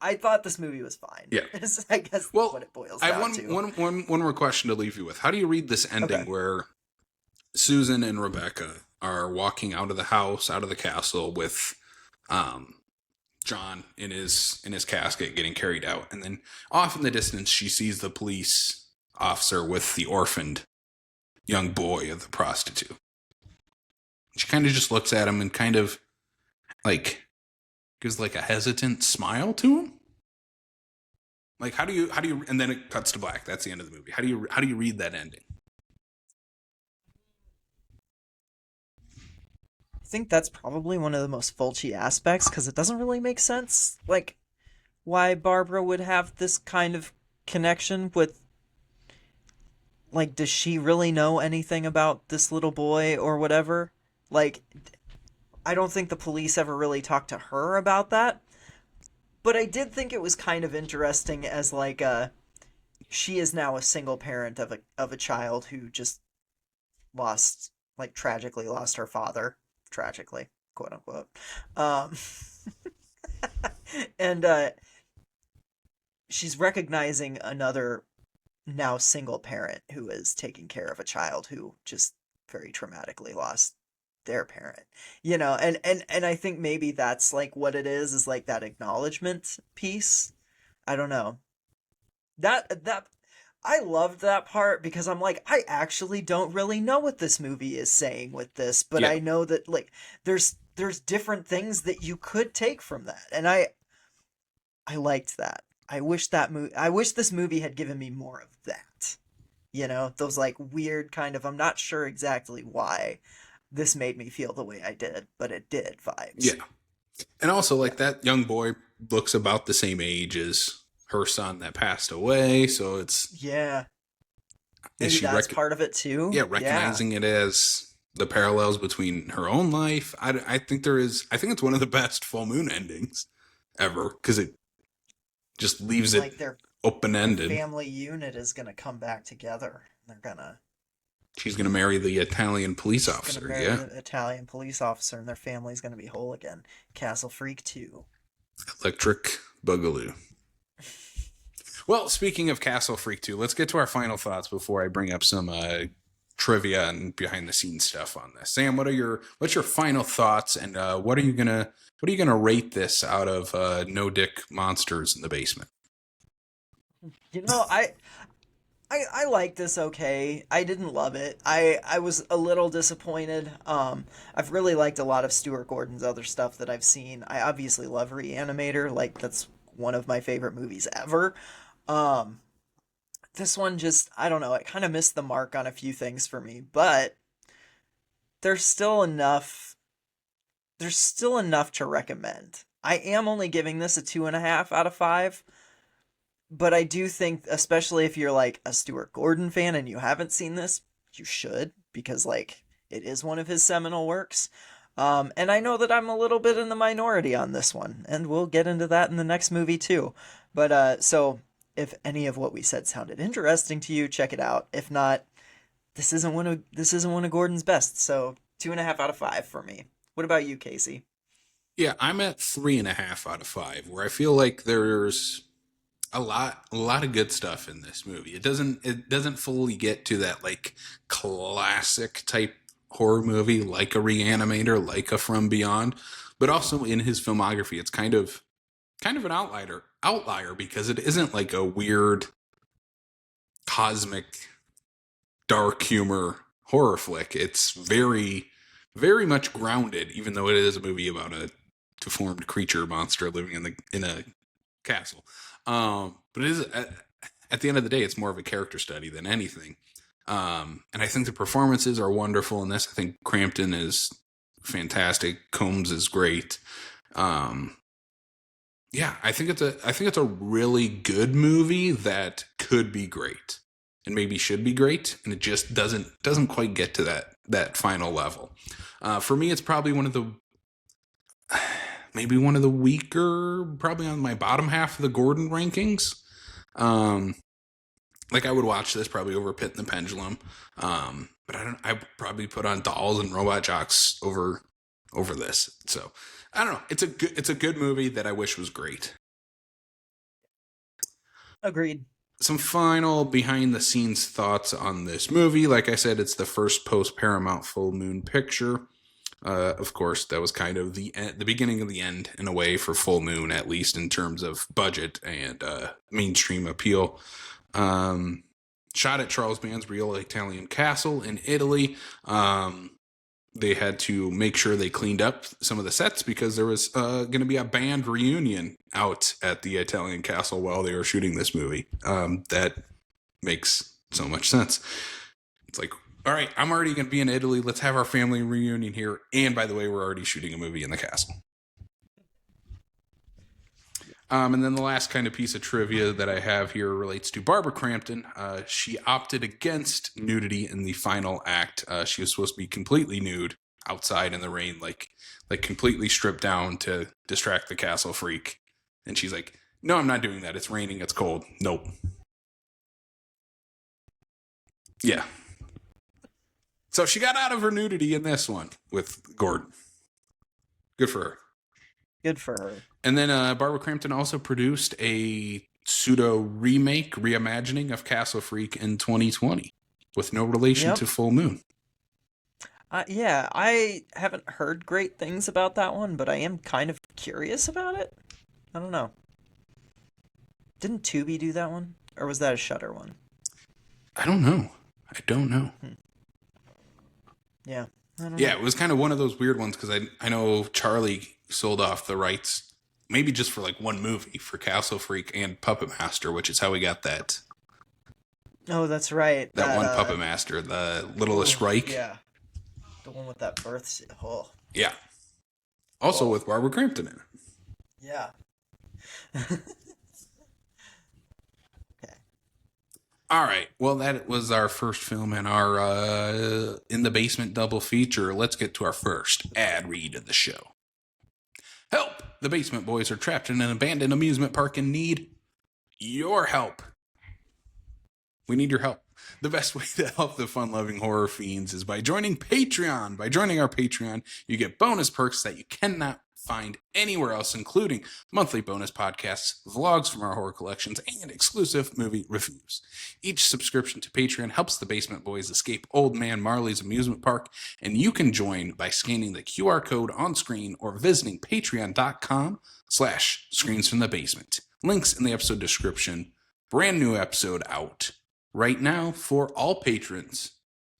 I thought this movie was fine. Yeah. I guess that's Well, what it boils I have down to. one more question to leave you with. How do you read this ending Okay. where Susan and Rebecca are walking out of the house, out of the castle with um, John in his casket getting carried out, and then off in the distance she sees the police officer with the orphaned young boy of the prostitute. She kind of just looks at him and kind of like gives like a hesitant smile to him. Like how do you and then it cuts to black. That's the end of the movie. How do you read that ending? I think that's probably one of the most Fulci aspects because it doesn't really make sense. Like, why Barbara would have this kind of connection with. Like, does she really know anything about this little boy or whatever? Like, I don't think the police ever really talked to her about that. But I did think it was kind of interesting as like she is now a single parent of a child who just lost like tragically lost her father tragically, quote unquote. Um and she's recognizing another now single parent who is taking care of a child who just very traumatically lost their parent, and I think maybe that's like what it is like that acknowledgement piece. I don't know. That I loved that part because I'm like, I actually don't really know what this movie is saying with this, but Yeah. I know that like there's different things that you could take from that, and I liked that. I wish this movie had given me more of that. Those like weird kind of, I'm not sure exactly why this made me feel the way I did, but it did vibes. Yeah. And also, Yeah. like, that young boy looks about the same age as her son that passed away. So it's, Yeah. is Maybe she, that's part of it too. yeah, Yeah. recognizing it as the parallels between her own life? I think I think it's one of the best full moon endings ever because it just leaves it Like open their ended. family unit is gonna come back together. She's going to marry the Italian police She's gonna officer. marry Yeah. the Italian police officer and their family's gonna be whole again. Castle Freak 2. Electric Boogaloo. Well, speaking of Castle Freak 2, let's get to our final thoughts before I bring up some trivia and behind the scenes stuff on this. Sam, what's your final thoughts, and what are you gonna rate this out of no dick monsters in the basement? You know, I like this okay. I didn't love it. I was a little disappointed. I've really liked a lot of Stuart Gordon's other stuff that I've seen. I obviously love Reanimator. Like that's one of my favorite movies ever. Um, this one just I don't know. It kind of missed the mark on a few things for me, but there's still enough. There's still enough to recommend. I am only giving this a 2.5 out of 5. But I do think, especially if you're like a Stuart Gordon fan and you haven't seen this, you should because like it is one of his seminal works. And I know that I'm a little bit in the minority on this one, and we'll get into that in the next movie too. But so if any of what we said sounded interesting to you, check it out. If not, this isn't one of Gordon's best. So 2.5 out of 5 for me. What about you, Casey? Yeah, I'm at 3.5 out of 5, where I feel like there's a lot of good stuff in this movie. It doesn't fully get to that like classic type horror movie like a Reanimator, like a From Beyond, but also in his filmography, it's kind of an outlier because it isn't like a weird cosmic dark humor horror flick. It's very very much grounded, even though it is a movie about a deformed creature monster living in a castle. But it is at the end of the day, it's more of a character study than anything. And I think the performances are wonderful in this. I think Crampton is fantastic. Combs is great. Yeah, I think it's a really good movie that could be great and maybe should be great, and it just doesn't quite get to that final level. For me, it's probably maybe one of the weaker, probably on my bottom half of the Gordon rankings. Like I would watch this probably over Pit and the Pendulum, but I probably put on Dolls and Robot Jocks over this. So I don't know. It's a good movie that I wish was great. Agreed. Some final behind the scenes thoughts on this movie. Like I said, it's the first post Paramount full moon picture. Of course, that was kind of the beginning of the end in a way for Full Moon, at least in terms of budget and mainstream appeal. Shot at Charles Band's real Italian castle in Italy. They had to make sure they cleaned up some of the sets because there was going to be a band reunion out at the Italian castle while they were shooting this movie. That makes so much sense. It's like, all right, I'm already going to be in Italy. Let's have our family reunion here. And by the way, we're already shooting a movie in the castle. And then the last kind of piece of trivia that I have here relates to Barbara Crampton. She opted against nudity in the final act. She was supposed to be completely nude outside in the rain, like completely stripped down to distract the castle freak. And she's like, no, I'm not doing that. It's raining. It's cold. Nope. Yeah. So she got out of her nudity in this one with Gordon. Good for her. Good for her. And then Barbara Crampton also produced a pseudo reimagining of Castle Freak in 2020 with no relation to Full Moon. Yeah, I haven't heard great things about that one, but I am kind of curious about it. I don't know. Didn't Tubi do that one? Or was that a Shudder one? I don't know. Yeah. I don't know. Yeah, it was kind of one of those weird ones because I know Charlie sold off the rights maybe just for like one movie for Castle Freak and Puppet Master, which is how we got that. Oh, that's right. That one Puppet Master, the Littlest Reich. Yeah. The one with that birth. Oh. Yeah. Also with Barbara Crampton in it. Yeah. All right. Well, that was our first film in our In the Basement double feature. Let's get to our first ad read of the show. Help! The Basement Boys are trapped in an abandoned amusement park and need your help. We need your help. The best way to help the fun-loving horror fiends is by joining Patreon. By joining our Patreon, you get bonus perks that you cannot find anywhere else, including monthly bonus podcasts, vlogs from our horror collections, and exclusive movie reviews. Each subscription to Patreon helps the Basement Boys escape Old Man Marley's amusement park, and you can join by scanning the QR code on screen or visiting patreon.com/screens from the basement. Links in the episode description. Brand new episode out right now for all patrons.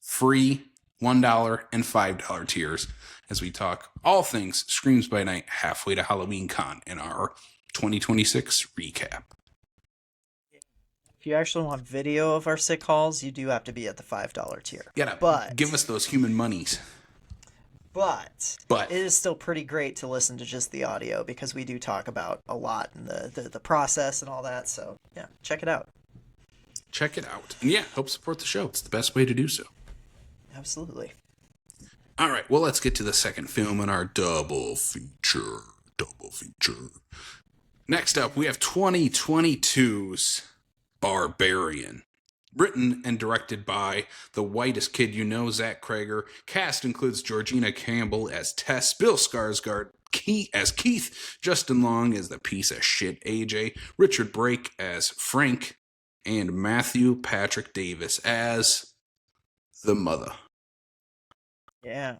Free $1 and $5 tiers as we talk all things Screams by Night halfway to Halloween Con in our 2026 recap. If you actually want video of our sick calls, you do have to be at the $5 tier. But give us those human monies. But it is still pretty great to listen to just the audio because we do talk about a lot in the process and all that. So yeah, check it out. Check it out. And yeah, help support the show. It's the best way to do so. Absolutely. All right, well, let's get to the second film in our double feature. Next up, we have 2022's Barbarian. Written and directed by the whitest kid you know, Zach Cregger. Cast includes Georgina Campbell as Tess, Bill Skarsgård as Keith, Justin Long as the piece of shit AJ, Richard Brake as Frank, and Matthew Patrick Davis as the mother. Yeah.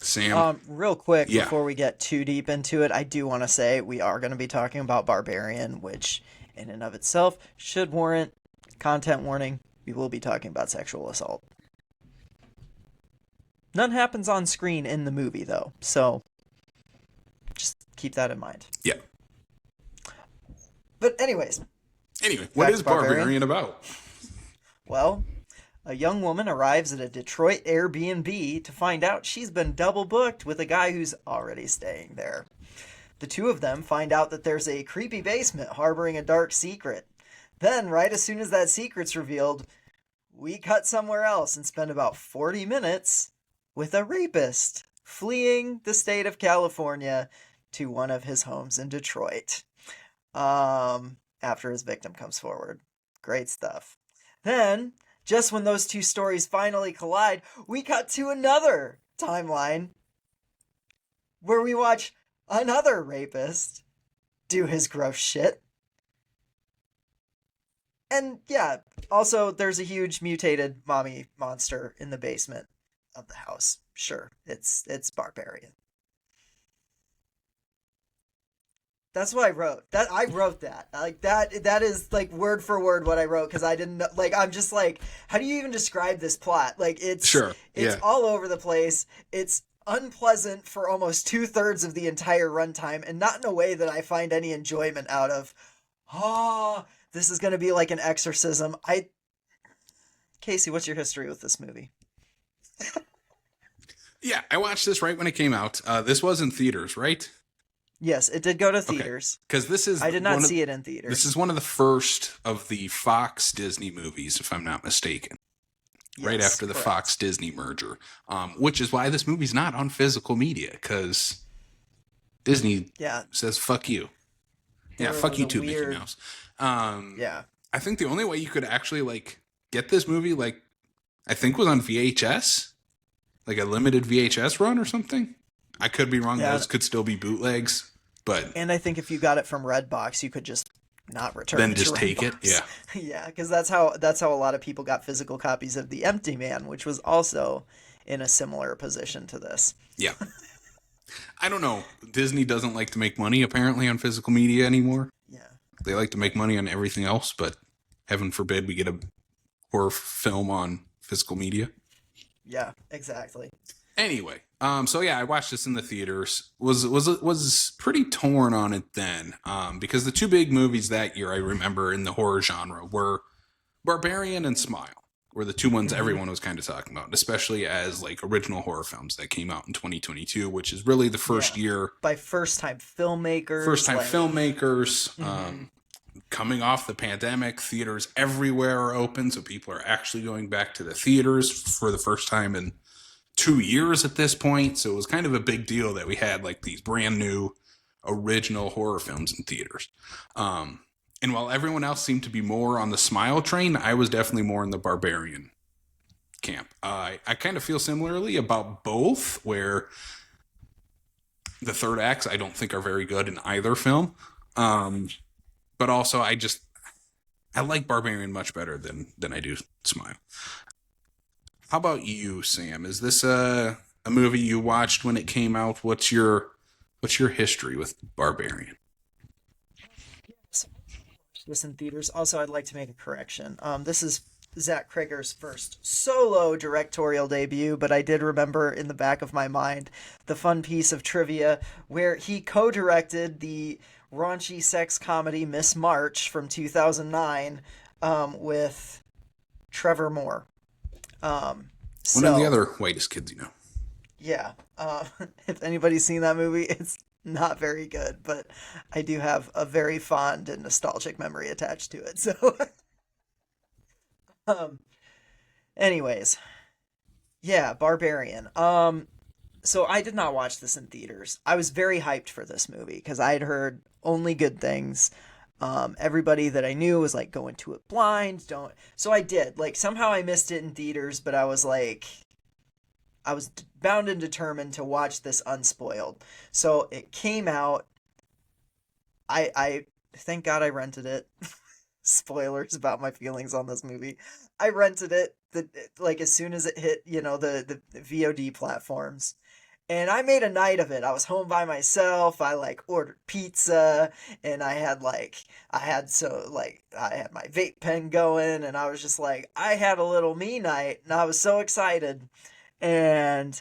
Sam? Real quick, before we get too deep into it, I do want to say we are going to be talking about Barbarian, which in and of itself should warrant content warning. We will be talking about sexual assault. None happens on screen in the movie, though, so just keep that in mind. Yeah. But anyway, what is Barbarian about? Well, A young woman arrives at a Detroit Airbnb to find out she's been double booked with a guy who's already staying there. The two of them find out that there's a creepy basement harboring a dark secret. Then, right as soon as that secret's revealed, we cut somewhere else and spend about 40 minutes with a rapist fleeing the state of California to one of his homes in Detroit. After his victim comes forward. Great stuff. Then, just when those two stories finally collide, we cut to another timeline where we watch another rapist do his gross shit. And yeah, also there's a huge mutated mommy monster in the basement of the house. Sure, it's Barbarian. That's what I wrote. I wrote that. Like that is like word for word what I wrote because I didn't know, like I'm just like, how do you even describe this plot? Like it's all over the place. It's unpleasant for almost 2/3 of the entire runtime, and not in a way that I find any enjoyment out of. This is going to be like an exorcism. Casey, what's your history with this movie? Yeah, I watched this right when it came out. This was in theaters, right? Yes, it did go to theaters. Because this is I did not see it in theaters. This is one of the first of the Fox Disney movies, if I'm not mistaken. Yes, right after the Fox Disney merger, which is why this movie's not on physical media, because Disney says fuck you. Yeah, fuck you too, Mickey Mouse. I think the only way you could actually like get this movie, like, I think was on VHS, like a limited VHS run or something. I could be wrong. Those could still be bootlegs, but I think if you got it from Redbox, you could just not return. Then it just to take Redbox. it. Yeah, yeah, because that's how a lot of people got physical copies of The Empty Man, which was also in a similar position to this. Yeah. I don't know. Disney doesn't like to make money apparently on physical media anymore. Yeah. They like to make money on everything else, but heaven forbid we get a horror film on physical media. Yeah, exactly. Anyway, so yeah, I watched this in the theaters. Was pretty torn on it then, because the two big movies that year I remember in the horror genre were Barbarian and Smile, were the two ones everyone was kind of talking about, especially as like original horror films that came out in 2022, which is really the first year by first-time filmmakers. Coming off the pandemic, theaters everywhere are open, so people are actually going back to the theaters for the first time in 2 years at this point. So it was kind of a big deal that we had like these brand new original horror films in theaters. And while everyone else seemed to be more on the Smile train, I was definitely more in the Barbarian camp. I kind of feel similarly about both, where the third acts I don't think are very good in either film. But also I like Barbarian much better than I do Smile. How about you, Sam? Is this a movie you watched when it came out? What's your history with Barbarian? This in theaters. Also, I'd like to make a correction. This is Zach Cregger's first solo directorial debut, but I did remember in the back of my mind the fun piece of trivia where he co-directed the raunchy sex comedy Miss March from 2009 with Trevor Moore. One of the other whitest kids, you know. Yeah. If anybody's seen that movie, it's not very good, but I do have a very fond and nostalgic memory attached to it. So, anyways, yeah, Barbarian. So I did not watch this in theaters. I was very hyped for this movie because I had heard only good things. Everybody that I knew was like going to it blind. So I did. Like somehow I missed it in theaters, but I was bound and determined to watch this unspoiled. So it came out. I thank God I rented it. Spoilers about my feelings on this movie. I rented it like as soon as it hit, the VOD platforms. And I made a night of it. I was home by myself. I ordered pizza and I had my vape pen going and I was just like, I had a little me night and I was so excited. And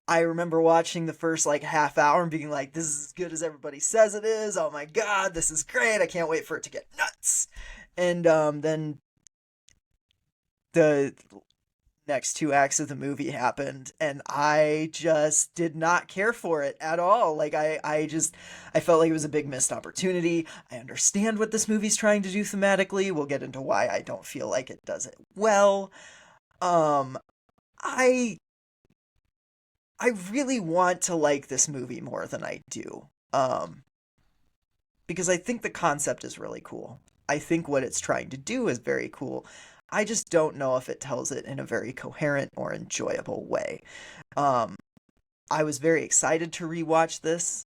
I remember watching the first half hour and being like, this is as good as everybody says it is. Oh my God, this is great. I can't wait for it to get nuts. And then the next two acts of the movie happened, and I just did not care for it at all. Like I felt like it was a big missed opportunity. I understand what this movie's trying to do thematically. We'll get into why I don't feel like it does it well. um I I really want to like this movie more than I do. Because I think the concept is really cool. I think what it's trying to do is very cool. I just don't know if it tells it in a very coherent or enjoyable way. Um, I was very excited to rewatch this,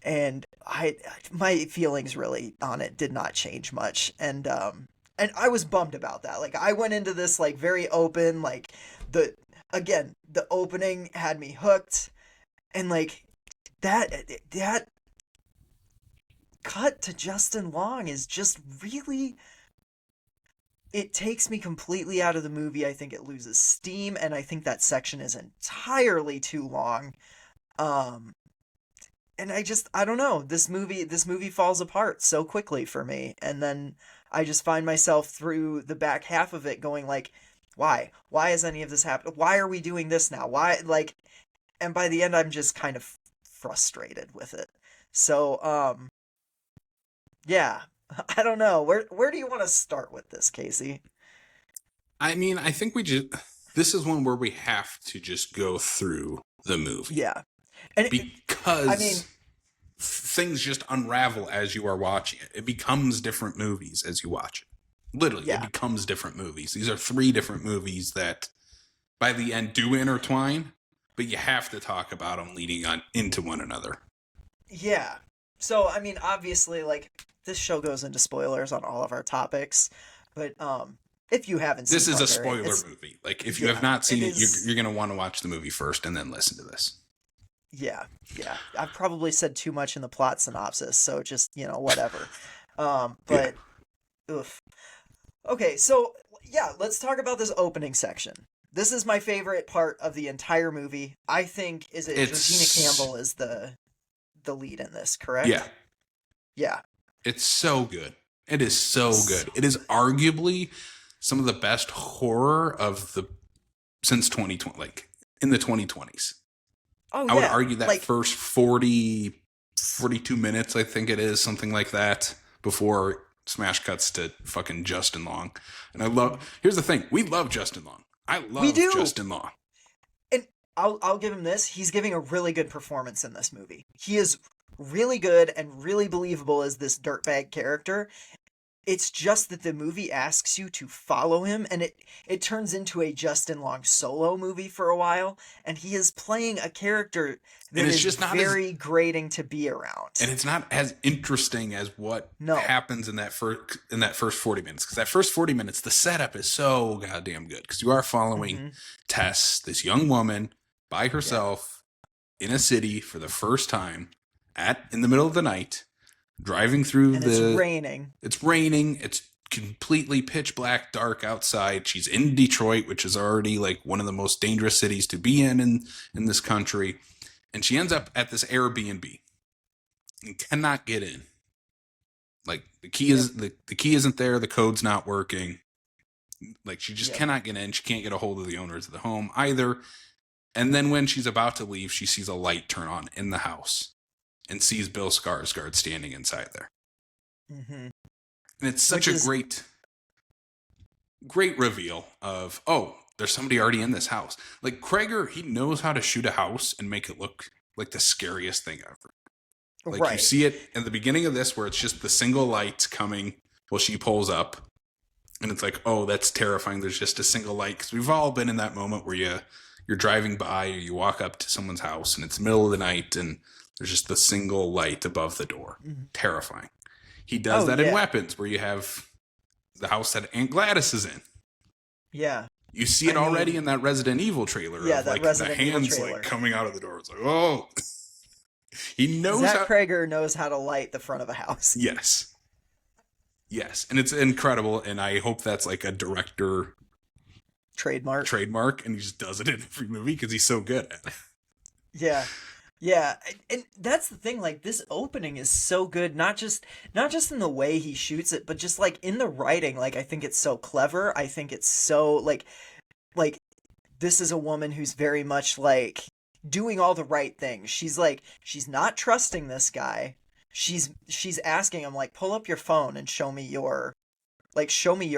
and I my feelings really on it did not change much, and I was bummed about that. Like I went into this like very open, like the the opening had me hooked, and like that cut to Justin Long is just really, it takes me completely out of the movie. I think it loses steam, and I think that section is entirely too long. Um and I don't know, this movie falls apart so quickly for me, and then I just find myself through the back half of it going like, why is any of this happening? Why are we doing this now? Why, like, and by the end I'm just kind of frustrated with it. So yeah, I don't know. Where do you want to start with this, Casey? I mean, I think this is one where we have to just go through the movie. Yeah. And because I mean, things just unravel as you are watching it. It becomes different movies as you watch it. Literally, yeah. it becomes different movies. These are three different movies that by the end do intertwine, but you have to talk about them leading on into one another. Yeah. So, I mean, obviously, like, this show goes into spoilers on all of our topics, but if you haven't seen this is Barbarian, a spoiler movie. Like, if you have not seen it, is, you're going to want to watch the movie first and then listen to this. Yeah, yeah. I've probably said too much in the plot synopsis, so just, whatever. But, oof. Okay, so, yeah, let's talk about this opening section. This is my favorite part of the entire movie. I think, Georgina Campbell is the lead in this, correct? Yeah. Yeah. It's so good. It is so good. It is arguably some of the best horror since 2020, like in the 2020s. Oh, I would argue that first 42 minutes, I think it is, something like that, before smash cuts to fucking Justin Long. And here's the thing, we love Justin Long. I love Justin Long. And I'll give him this. He's giving a really good performance in this movie. He is really good and really believable as this dirtbag character. It's just that the movie asks you to follow him, and it turns into a Justin Long solo movie for a while, and he is playing a character that is just very grating to be around. And it's not as interesting as what happens in that first 40 minutes. Because that first 40 minutes, the setup is so goddamn good. Because you are following Tess, this young woman, by herself in a city for the first time in the middle of the night. Driving through it's raining. It's raining. It's completely pitch black, dark outside. She's in Detroit, which is already like one of the most dangerous cities to be in this country. And she ends up at this Airbnb and cannot get in. Like the key isn't there. The code's not working. Like she just cannot get in. She can't get a hold of the owners of the home either. And then when she's about to leave, she sees a light turn on in the house. And sees Bill Skarsgård standing inside there. Mm-hmm. And it's such a great reveal of, there's somebody already in this house. Like, Cregger, he knows how to shoot a house and make it look like the scariest thing ever. Like, you see it in the beginning of this where it's just the single light coming while she pulls up. And it's like, that's terrifying. There's just a single light. Because we've all been in that moment where you're driving by or you walk up to someone's house and it's the middle of the night and there's just the single light above the door. Mm-hmm. Terrifying. He does that in Weapons, where you have the house that Aunt Gladys is in. Yeah. You see it already in that Resident Evil trailer. Yeah, of, that like, Resident the hands Evil trailer. Like coming out of the door. It's like, oh. He knows Zach Cregger knows how to light the front of a house. Yes. Yes. And it's incredible. And I hope that's like a director trademark. And he just does it in every movie because he's so good at it. Yeah. Yeah, and that's the thing. Like this opening is so good, not just in the way he shoots it, but just like in the writing. Like I think it's so clever. I think it's so like this is a woman who's very much like doing all the right things. She's not trusting this guy. She's asking him like pull up your phone and show me your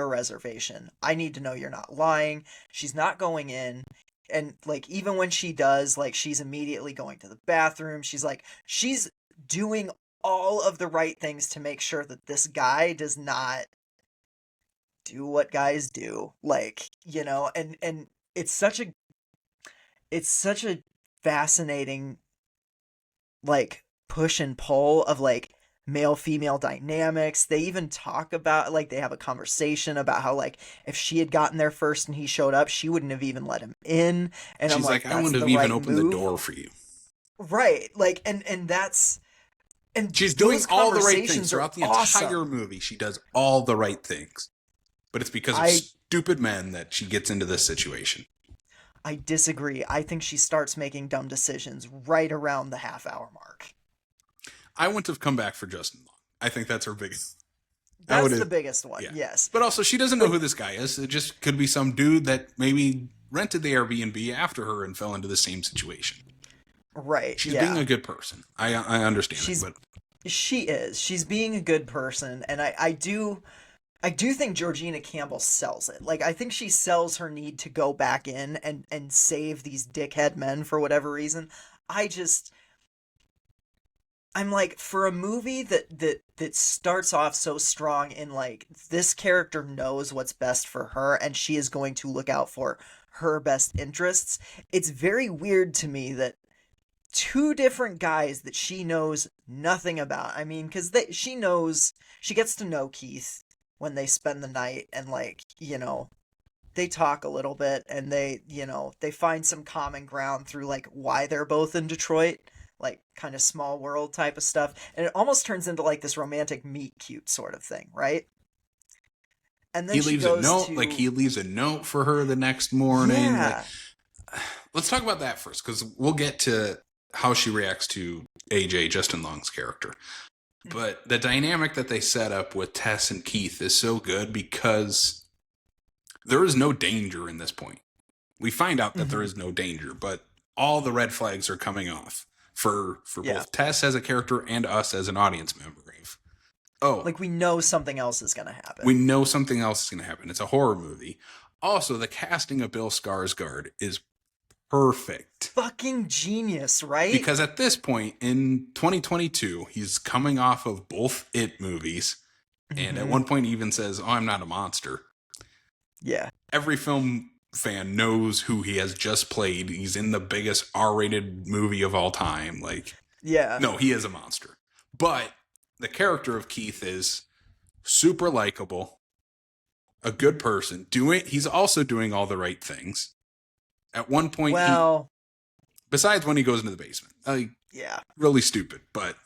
reservation. I need to know you're not lying. She's not going in. And like even when she does, like she's immediately going to the bathroom. She's doing all of the right things to make sure that this guy does not do what guys do. Like, and it's such a fascinating like push and pull of like male female dynamics. They even talk about like they have a conversation about how like if she had gotten there first and he showed up, she wouldn't have even let him in. And I'm She's like, like, I that's wouldn't the have even right opened the move. door for you. Right. Like and that's and She's doing those all the right things conversations are throughout the entire awesome. movie. She does all the right things, but it's because of I stupid men that she gets into this situation. I disagree. I think she starts making dumb decisions right around the half hour mark. I wouldn't have come back for Justin Long. I think that's her biggest. I would That's the have, biggest one. yeah. Yes. But also, she doesn't know But who this guy is. It just could be some dude that maybe rented the Airbnb after her and fell into the same situation. right. She's being Yeah. a good person. I understand it, She's but she is. She's being a good person, and I do think Georgina Campbell sells it. Like I think she sells her need to go back in and save these dickhead men for whatever reason. I just I'm like for a movie that starts off so strong in like this character knows what's best for her and she is going to look out for her best interests. It's very weird to me that two different guys that she knows nothing about. I mean, because she gets to know Keith when they spend the night and like they talk a little bit and they find some common ground through like why they're both in Detroit, like kind of small world type of stuff, and it almost turns into like this romantic meet cute sort of thing, right? And then he she leaves a goes note. Like to he leaves a note for her the next morning. Like, yeah. let's talk about that first, because we'll get to how she reacts to AJ, Justin Long's character. But the dynamic that they set up with Tess and Keith is so good because there is no danger in this point. We find out that there Hmm. is no danger, but all the red flags are coming off for Yeah, both Tess as a character and us as an audience member. Of, oh, like we know something else is gonna we happen. know something else is going to happen. It's a horror movie. Also, the casting of Bill Skarsgård is perfect. Fucking genius, right? Because at this point in 2022, he's coming off of both It movies. And at Hmm. one point, he even says, "Oh, I'm not a monster." Yeah. Every film fan knows who he has just played. He's in the biggest R-rated movie of all time. Like, Yeah. no, he is a monster. But the character of Keith is super likable, a good person. He's also doing all the right things. At one point, Well, besides when he goes into the basement, like yeah. really stupid, but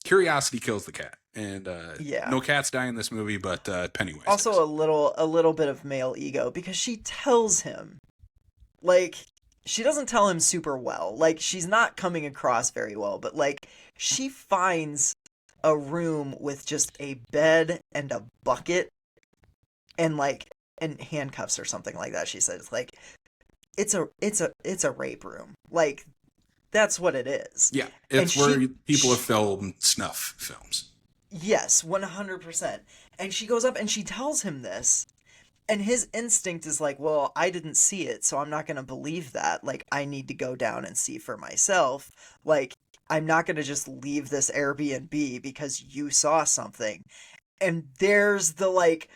curiosity kills the cat, and Yeah. no cats die in this movie, but Pennywise Also does. a little bit of male ego because she tells him like she doesn't tell him super well. Like she's not coming across very well, but like she finds a room with just a bed and a bucket and like and handcuffs or something like that. She says like it's a rape room. Like that's what it is. Yeah, And it's where people have filmed snuff films. yes, 100%. And she goes up and she tells him this. And his instinct is like, well, I didn't see it, so I'm not going to believe that. Like, I need to go down and see for myself. Like, I'm not going to just leave this Airbnb because you saw something. And there's the like,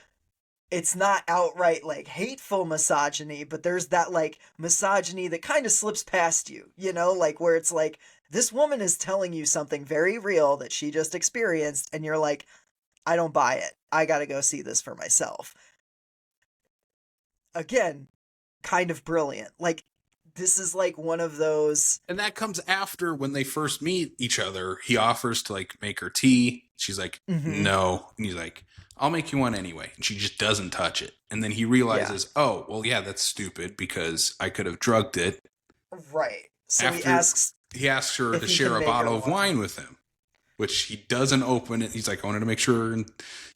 it's not outright like hateful misogyny, but there's that like misogyny that kind of slips past you, like where it's like, this woman is telling you something very real that she just experienced, and you're like, I don't buy it. I got to go see this for myself. Again, kind of brilliant. Like this is like one of those. And that comes after when they first meet each other. He offers to like make her tea. She's like, Mhm. no. And he's like, I'll make you one anyway. And she just doesn't touch it. And then he Yeah. realizes, oh, well, yeah, that's stupid because I could have drugged it Right. So he after. asks he asks her if to he share can a make her bottle of want wine to. with him, which he doesn't open it. He's like, I wanted to make sure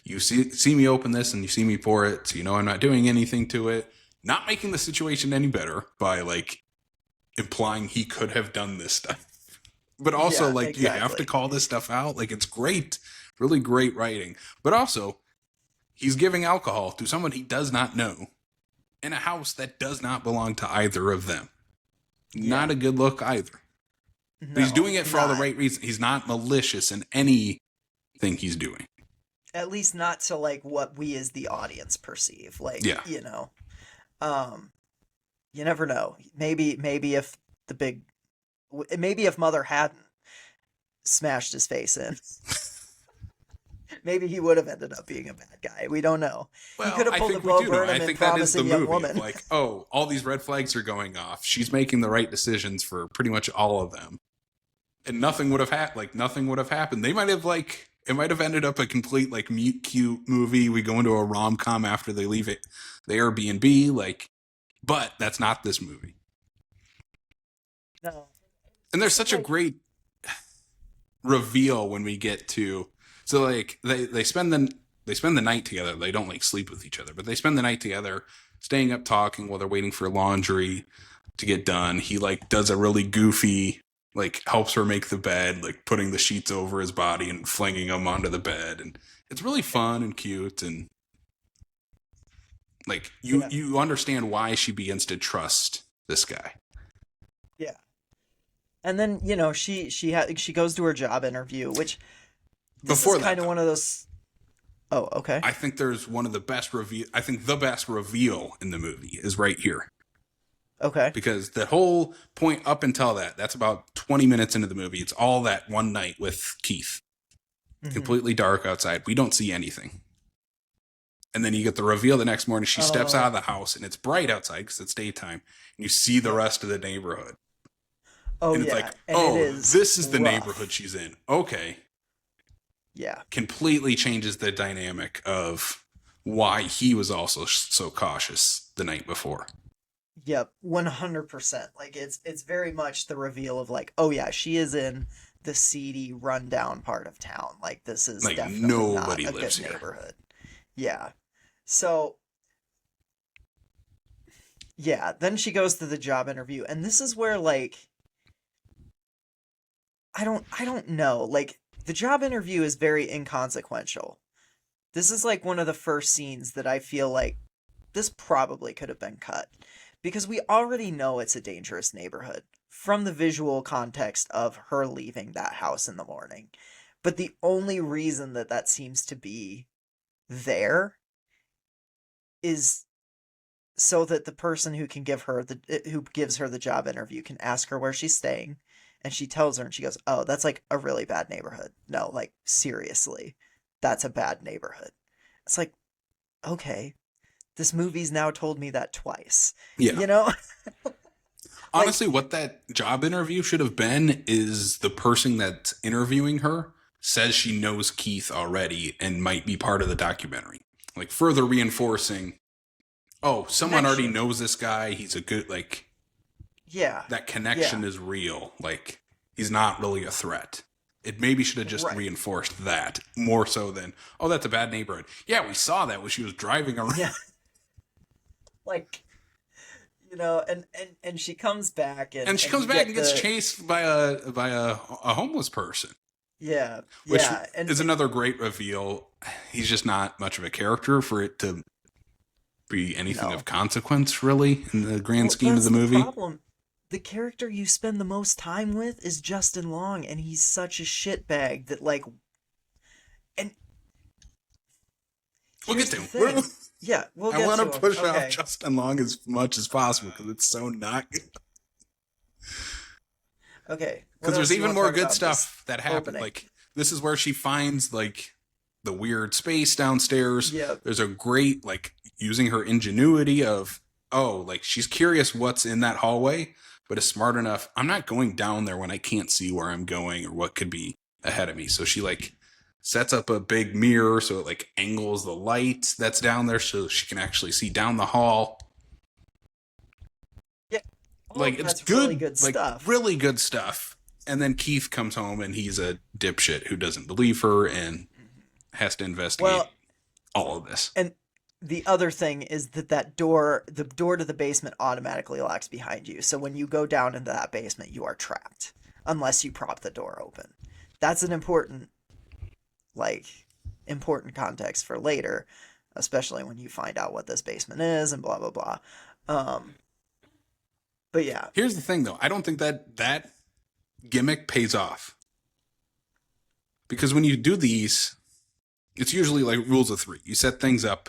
you see me open this and you see me pour it, so you know I'm not doing anything to it. Not making the situation any better by like implying he could have done this stuff. But also, Yeah, like, you have to exactly. call this stuff out. Like, it's great, really great writing. But also, he's giving alcohol to someone he does not know in a house that does not belong to either of them. Not Yeah. a good look either. But he's No, doing it for all the not. right reasons. He's not malicious in anything he's doing. At least not to like what we as the audience perceive. Like, Yeah. um, you never know. Maybe if the big, maybe if Mother hadn't smashed his face in, maybe he would have ended up being a bad guy. We don't know. He Well, could have I pulled a think we Bo do know. I Burnham and think that is the Promising Young movie of Woman. like, oh, all these red flags are going off. She's making the right decisions for pretty much all of them. And nothing would have nothing would have happened. They might have like it might have ended up a complete like mute cute movie. We go into a rom com after they leave it the Airbnb, like, but that's not this movie. No, And there's this is such a like great reveal when we get to so like they spend the night together. They don't like sleep with each other, but they spend the night together, staying up talking while they're waiting for laundry to get done. He like does a really goofy like helps her make the bed, like putting the sheets over his body and flinging them onto the bed, and it's really fun and cute, and like yeah, you understand why she begins to trust this guy. yeah. And then she goes to her job interview, which this is Before that kind of though, one of those. Oh, okay, I think there's one of the best reveal. I think the best reveal in the movie is right here. okay. Because the whole point up until that's about 20 minutes into the movie. It's all that one night with Keith. Hmm. Completely dark outside. We don't see anything. And then you get the reveal the next morning. She steps out Oh, of the house and it's bright outside because it's daytime. And you see the yeah. rest of the neighborhood. Oh And it's yeah, like, and it oh, is this is the neighborhood rough. she's in. Okay. Yeah. Completely changes the dynamic of why he was also so cautious the night before. Yep, 100%. Like it's very much the reveal of like, oh yeah, she is in the seedy, rundown part of town. Like this is Like, definitely not nobody a lives good here. neighborhood. Yeah. So, yeah, then she goes to the job interview and this is where like I don't know. Like the job interview is very inconsequential. This is like one of the first scenes that I feel like this probably could have been cut because we already know it's a dangerous neighborhood from the visual context of her leaving that house in the morning. But the only reason that that seems to be there is so that the person who can give her who gives her the job interview can ask her where she's staying, and she tells her and she goes, "Oh, that's like a really bad neighborhood. No, like seriously. That's a bad neighborhood." It's like, "Okay, this movie's now told me that twice." Yeah. You know? Like, Honestly, what that job interview should have been is the person that's interviewing her says she knows Keith already and might be part of the documentary. Like, further reinforcing, oh, someone already connection. knows this guy. He's a good, like, Yeah. that Yeah. connection is real. Like, he's not really a threat. It maybe should have just Right. reinforced that more so than, oh, that's a bad neighborhood. Yeah, we saw that when she was driving around. Yeah. Like, and she comes back And she and comes you back get and gets the chased by a homeless person. yeah, Which yeah, and is another great reveal. He's just not much of a character for it to be anything no. of consequence, really, in the grand Well, scheme of that's the the movie. problem. The character you spend the most time with is Justin Long, and he's such a shitbag that like. And We'll get here's to the him. thing. Yeah, we'll I get want to to him. push off Okay. Justin Long as much as possible because it's so not good. Okay. What Because else there's do you even want to more talk good about in this stuff that happened. opening? Like, this is where she finds, like, the weird space downstairs. Yep. There's a great, like, using her ingenuity of, oh, like, she's curious what's in that hallway, but is smart enough. I'm not going down there when I can't see where I'm going or what could be ahead of me. So she, like, sets up a big mirror so it, like, angles the light that's down there so she can actually see down the hall. Yeah. All Like, of it's that's really good, good like, stuff. really good stuff. And then Keith comes home and he's a dipshit who doesn't believe her and has to investigate Well, all of this. and the other thing is that the door to the basement automatically locks behind you. So when you go down into that basement, you are trapped unless you prop the door open. That's an like important context for later, especially when you find out what this basement is and blah blah blah. Um, but yeah, Here's the thing, though. I don't think that gimmick pays off. Because when you do these, it's usually like rules of three. You set things up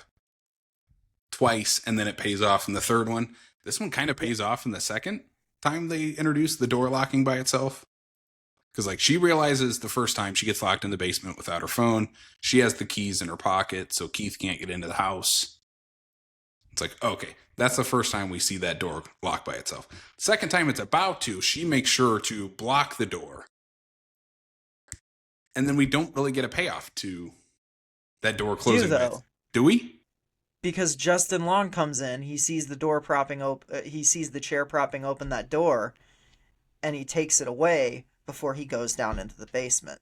twice, and then it pays off in the third one. This one kind of pays off in the second time they introduce the door locking by itself. Because, like, she realizes the first time she gets locked in the basement without her phone. She has the keys in her pocket, so Keith can't get into the house. It's like, okay, that's the first time we see that door lock by itself. Second time it's about to, she makes sure to block the door. And then we don't really get a payoff to that door closing. Do we? Because Justin Long comes in, he sees the door propping open, he sees the chair propping open that door, and he takes it away before he goes down into the basement.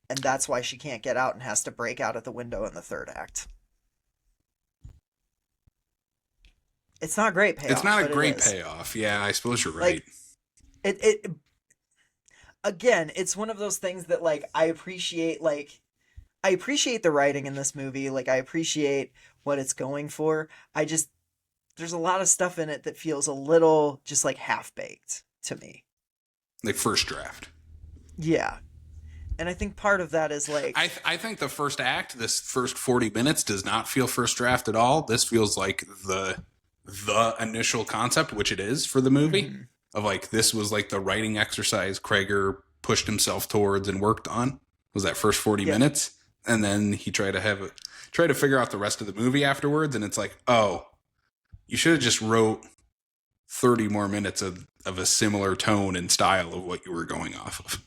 And that's why she can't get out and has to break out at the window in the third act. It's not a great payoff. It's not a great payoff. Yeah, I suppose you're right. Like, it again, it's one of those things that like I appreciate the writing in this movie. Like I appreciate what it's going for. There's a lot of stuff in it that feels a little just like half-baked to me. Like first draft. Yeah. And I think part of that is like I think the first act, this first 40 minutes does not feel first draft at all. This feels like the initial concept, which it is for the movie, of like this was like the writing exercise Cregger pushed himself towards and worked on, was that first 40 minutes. And then he tried to figure out the rest of the movie afterwards, and it's like, oh, you should have just wrote 30 more minutes of a similar tone and style of what you were going off of.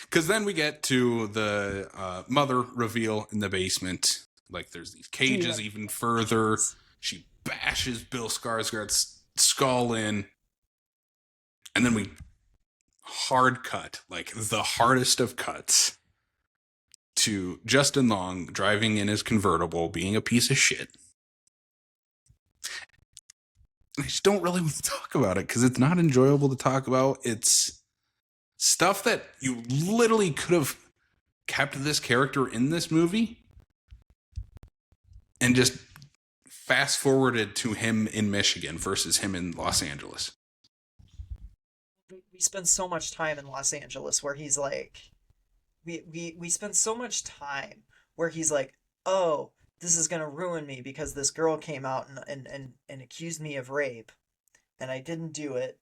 Because then we get to the mother reveal in the basement. Like, there's these cages even further. She bashes Bill Skarsgård's skull in. And then we hard cut, like the hardest of cuts, to Justin Long driving in his convertible, being a piece of shit. I just don't really want to talk about it because it's not enjoyable to talk about. It's stuff that you literally could have kept this character in this movie and just fast forwarded to him in Michigan versus him in Los Angeles. we spend so much time in Los Angeles where he's like we spend so much time where he's like, oh, this is gonna ruin me because this girl came out and accused me of rape and I didn't do it.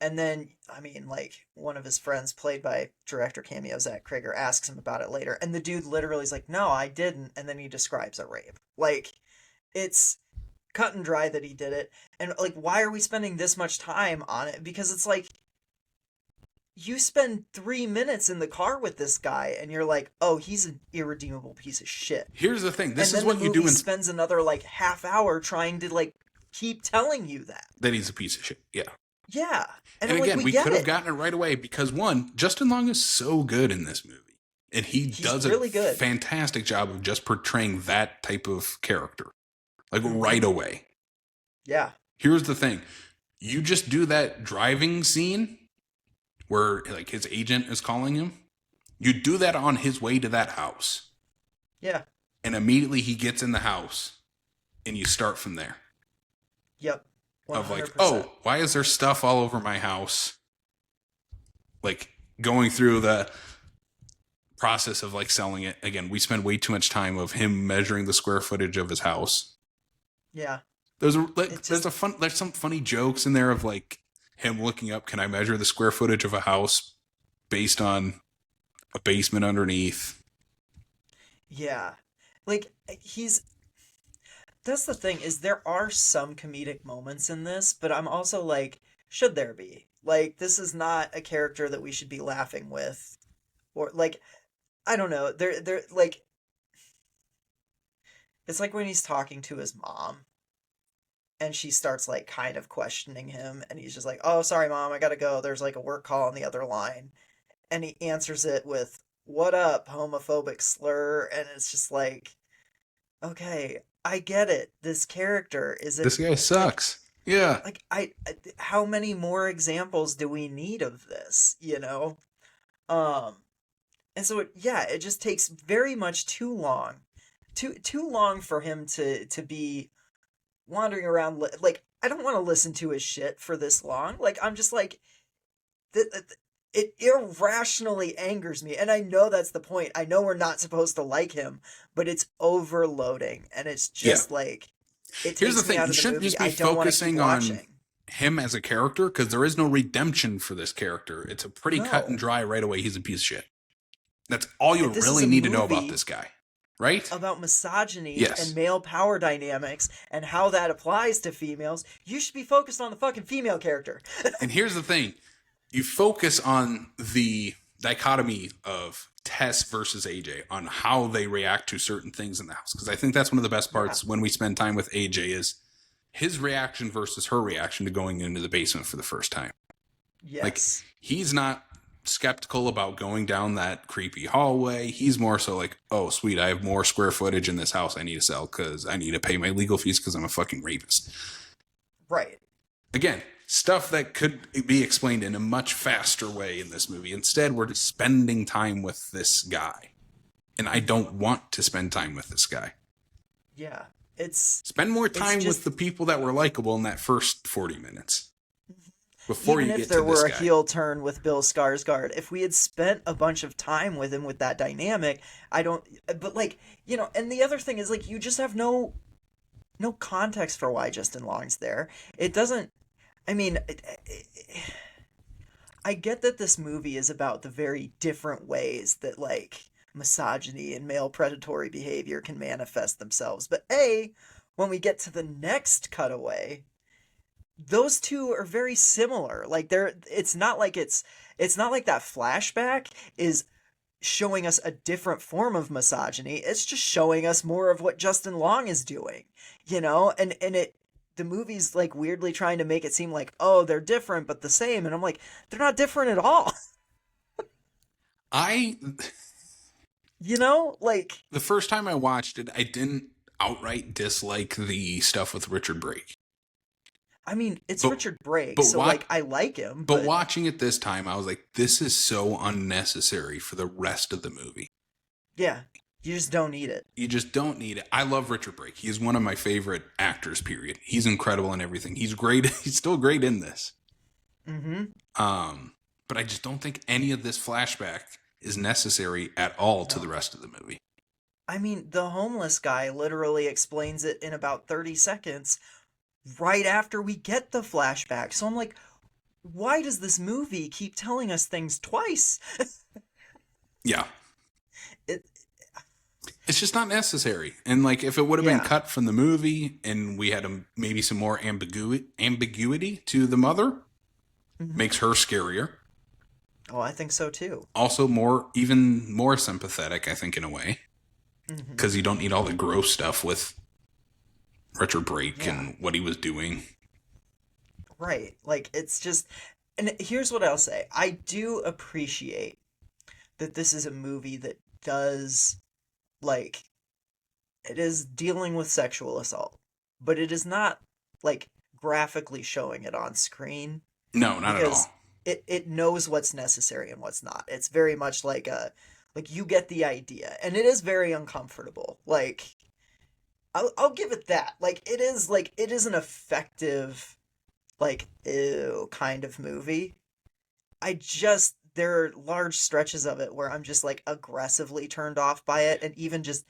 And then, I mean, like, one of his friends, played by director cameo Zach Cregger, asks him about it later. And the dude literally is like, no, I didn't. And then he describes a rape. Like, it's cut and dry that he did it. And, like, why are we spending this much time on it? Because it's like, you spend 3 minutes in the car with this guy, and you're like, oh, he's an irredeemable piece of shit. Here's the thing. This is what you do. And spends another, like, half hour trying to, like, keep telling you that. That he's a piece of shit. Yeah. Yeah. And again, we could have gotten it right away because, one, Justin Long is so good in this movie. And he's does really a fantastic job of just portraying that type of character. Like, right away. Yeah. Here's the thing. You just do that driving scene where, like, his agent is calling him. You do that on his way to that house. Yeah. And immediately he gets in the house. And you start from there. Yep. 100%. Of like, oh, why is there stuff all over my house? Like, going through the process of like selling it. Again, we spend way too much time of him measuring the square footage of his house. Yeah. There's some funny jokes in there of like him looking up, can I measure the square footage of a house based on a basement underneath? Yeah. Like, that's the thing, is there are some comedic moments in this, but I'm also like, should there be? Like, this is not a character that we should be laughing with. Or, like, I don't know. They're like, it's like when he's talking to his mom. and she starts like kind of questioning him, and he's just like, "Oh, sorry, mom, I gotta go. There's like a work call on the other line," and he answers it with, "What up, homophobic slur?" And it's just like, okay, I get it. This character is it This guy like sucks. Yeah. how many more examples do we need of this, you know? Um and so it just takes very much too long. Too long for him to be wandering around like I don't want to listen to his shit for this long. Like I'm just like it irrationally angers me, and I know that's the point. I know we're not supposed to like him, but it's overloading, and it's Yeah. just like it Here's the takes me thing. out You of the shouldn't movie. just be I don't want to keep focusing on watching. him as a character because there is no redemption for this character. It's a pretty cut and No, dry right away. He's a piece of shit. That's all you this is really a need to know about movie this guy, right? about misogyny and Yes. male power dynamics and how that applies to females. You should be focused on the fucking female character. And here's the thing. You focus on the dichotomy of Tess versus AJ, on how they react to certain things in the house. Because I think that's one of the best Yeah. parts when we spend time with AJ is his reaction versus her reaction to going into the basement for the first time. Like, Yes. he's not skeptical about going down that creepy hallway. He's more so like, oh, sweet, I have more square footage in this house I need to sell because I need to pay my legal fees because I'm a fucking rapist. Right. Again, stuff that could be explained in a much faster way in this movie. Instead, we're just spending time with this guy. And I don't want to spend time with this guy. Yeah. It's Spend more time just with the people that were likable in that first 40 minutes. Before even you if get there to this were a guy. heel turn with Bill Skarsgård, if we had spent a bunch of time with him with that dynamic, I don't. But like and the other thing is like you just have no context for why Justin Long's there. It doesn't. I mean, I get that this movie is about the very different ways that like misogyny and male predatory behavior can manifest themselves. But when we get to the next cutaway, those two are very similar. Like it's not like that flashback is showing us a different form of misogyny. It's just showing us more of what Justin Long is doing, and the movie's like weirdly trying to make it seem like, oh, they're different but the same, and I'm like, they're not different at all. I Like the first time I watched it, I didn't outright dislike the stuff with Richard Brake. I mean, it's But- Richard Brake, but so like I like him, But watching it this time, I was like, this is so unnecessary for the rest of the movie. yeah, you just don't need it. You just don't need it. I love Richard Brake. He is one of my favorite actors, period. He's incredible in everything. He's great. He's still great in this. Mm-hmm. But I just don't think any of this flashback is necessary at all to No. the rest of the movie. I mean, the homeless guy literally explains it in about 30 seconds right after we get the flashback. So I'm like, why does this movie keep telling us things twice? Yeah. It, It's just not necessary. And like, if it would have been Yeah. cut from the movie and we had maybe some more ambiguity to the mother, Mhm. makes her scarier. Oh, I think so too. Also even more sympathetic, I think, in a way. Mhm. Because you don't need all the gross stuff with Richard Brake Yeah. and what he was doing. Right. Like, it's just. And here's what I'll say, I do appreciate that this is a movie that does, like, it is dealing with sexual assault, but it is not, like, graphically showing it on screen. No, not at Because all. it knows what's necessary and what's not. It's very much like you get the idea, and it is very uncomfortable. Like I'll give it that. Like it is an effective, like, ew kind of movie. There are large stretches of it where I'm just like aggressively turned off by it, and even just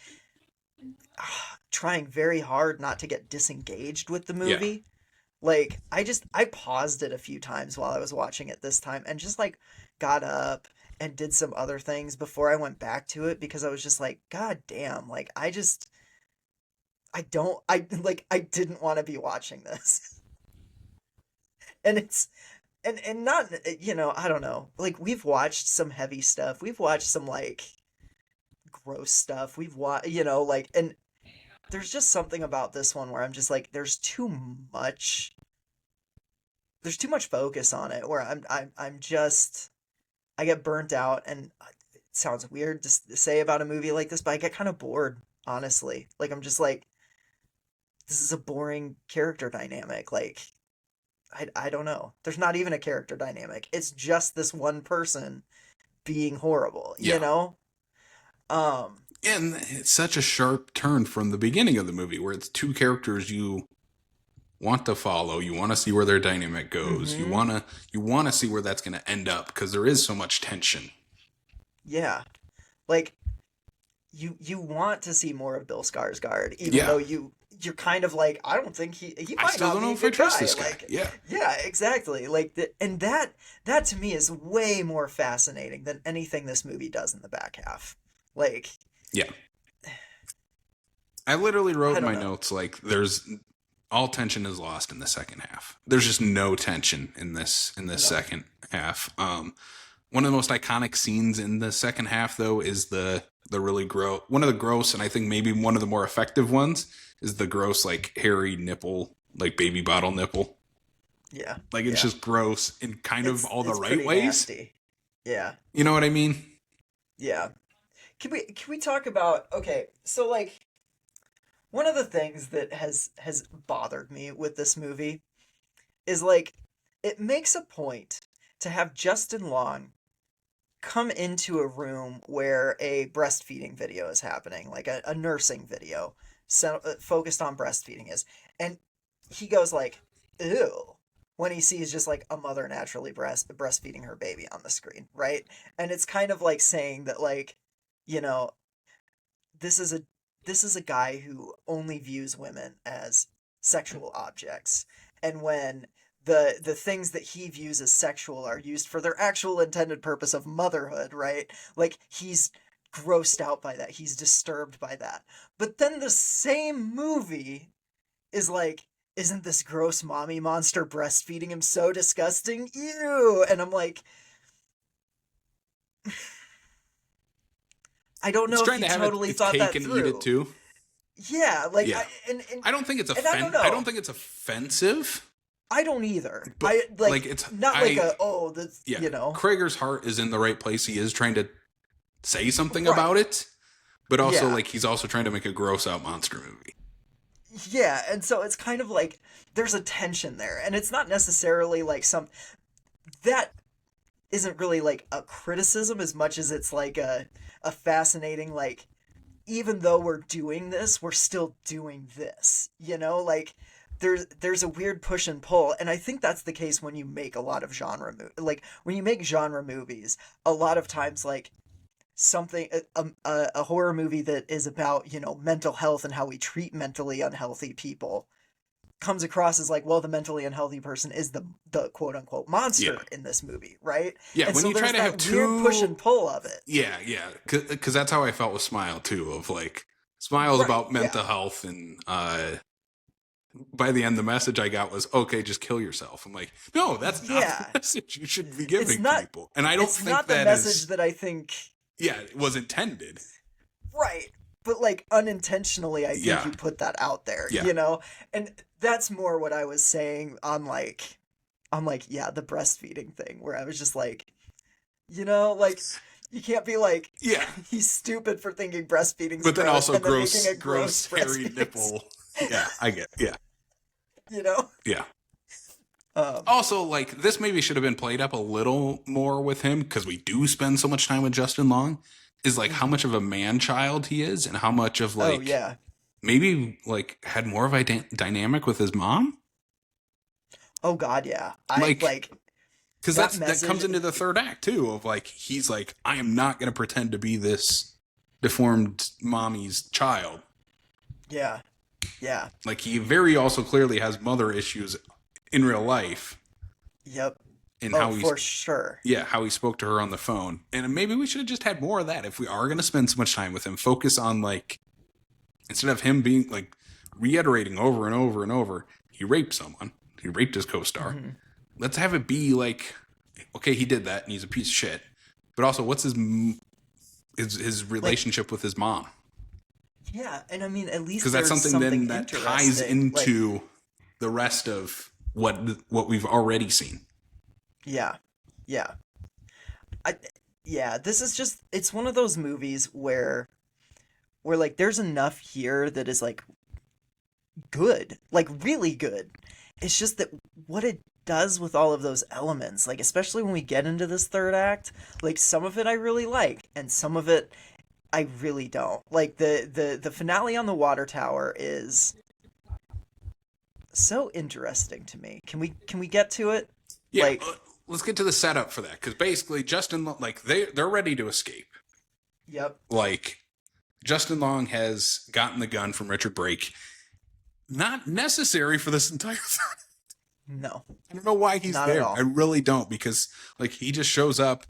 trying very hard not to get disengaged with the Yeah. movie. Like I paused it a few times while I was watching it this time, and just like got up and did some other things before I went back to it, because I was just like, God damn, like I didn't want to be watching this. And it's and not, I don't know. Like, we've watched some heavy stuff. We've watched some like gross stuff. We've watched, like, and there's just something about this one where I'm just like, much there's too much focus on it where I'm just I get burnt out, and it sounds weird to say about a movie like this, but I get kind of bored, honestly. Like I'm just like, this is a boring character dynamic. Like I don't know. There's not even a character dynamic. It's just this one person being horrible, you Yeah. know? Um And it's such a sharp turn from the beginning of the movie where it's two characters you want to follow, you want to see where their dynamic goes. mhm. You want to see where that's going to end up because there is so much tension. Yeah. Like you want to see more of Bill Skarsgård, even Yeah. though you're kind of like, I don't think he I might still not don't be know a if I good trust guy. this guy. Like, Yeah. yeah, exactly. Like and that to me is way more fascinating than anything this movie does in the back half. Like, Yeah. I literally wrote I in don't my know. notes like there's all tension is lost in the second half. There's just no tension in this No. second half. One of the most iconic scenes in the second half though is the really gross one of the gross and I think maybe one of the more effective ones is the gross like hairy nipple, like baby bottle nipple. Yeah. Like it's Yeah. just gross in kind of all the It's right pretty ways. nasty. Yeah. You know what I mean? Yeah. Can we talk about, okay, so like one of the things that has bothered me with this movie is like it makes a point to have Justin Long come into a room where a breastfeeding video is happening, like a nursing video, focused on breastfeeding is, and he goes like, "Ew," when he sees just like a mother naturally breastfeeding her baby on the screen, right? And it's kind of like saying that, like, you know, this is a this is a guy who only views women as sexual objects, and when the things that he views as sexual are used for their actual intended purpose of motherhood, right? Like he's grossed out by that. He's disturbed by that. But then the same movie is like, isn't this gross mommy monster breastfeeding him so disgusting? Ew. And I'm like, I don't It's know if trying he to have totally its thought cake that and eat it through. too. Yeah, like Yeah. I don't think it's I don't I don't know. think it's offensive, I don't either. but I like like it's not like I a, oh, that's, yeah. you know. Crager's heart is in the right place. He is trying to say something Right. about it, but also Yeah. like he's also trying to make a gross out monster movie. Yeah, and so it's kind of like there's a tension there, and it's not necessarily like some that isn't really like a criticism as much as it's like a fascinating, like, even though we're doing this, we're still doing this. You know, like there's a weird push and pull, and I think that's the case when you make a lot of like when you make genre movies. A lot of times, like something a horror movie that is about, you know, mental health and how we treat mentally unhealthy people comes across as like, well, the mentally unhealthy person is the quote unquote Yeah, monster in this movie, right? yeah. And When so you try there's to have that weird push two, and pull of it. yeah, because that's how I felt with Smile too. Of like Smile's Right, about yeah. mental health, and by the end, the message I got was, okay, just kill yourself. I'm like, no, that's not the Yeah. message you should be It's giving not people. And I don't it's think not the that message is, that I think, yeah, it was intended. right. But like unintentionally I think Yeah, you put that out there, yeah. you know? And that's more what I was saying on like, yeah, the breastfeeding thing, where I was just like, you know, like you can't be like, Yeah. he's stupid for thinking breastfeeding's But then gross also and then making gross, a gross hairy breastfeeding nipple. Yeah, I get, yeah, you know? yeah. Um, Also, like, this maybe should have been played up a little more with him because we do spend so much time with Justin Long. Is like how mhm. much of a man child he is and how much of Oh like yeah. maybe like had more of a dynamic with his mom. Oh God, yeah. I Like, like because that that comes message. into the third act too of like he's like I am not going to pretend to be this deformed mommy's child. Yeah, yeah, Like he very also clearly has mother issues in real life yep. in Oh, how he's for sure. yeah how he spoke to her on the phone. And maybe we should have just had more of that if we are going to spend so much time with him. Focus on like instead of him being like reiterating over and over and over he raped someone, he raped his co-star. Hmm. Let's have it be like okay he did that and he's a piece of shit, but also what's his Like, relationship with his mom. Yeah, and I mean, at least Because that's there's something then something that ties interesting. Like, into the rest of what we've already seen. yeah, yeah, I, yeah. This is just, it's one of those movies where like there's enough here that is like good, like really good. It's just that what it does with all of those elements, like especially when we get into this third act, like some of it I really like, and some of it I really don't. Like the finale on the water tower is so interesting to me. Can we get to it? Yeah, Like, let's get to the setup for that because basically like they're ready to escape. yep. Like Justin Long has gotten the gun from Richard Brake. Not necessary for this entire thing. No, I don't know why he's not at there. I all. really don't because like he just shows up.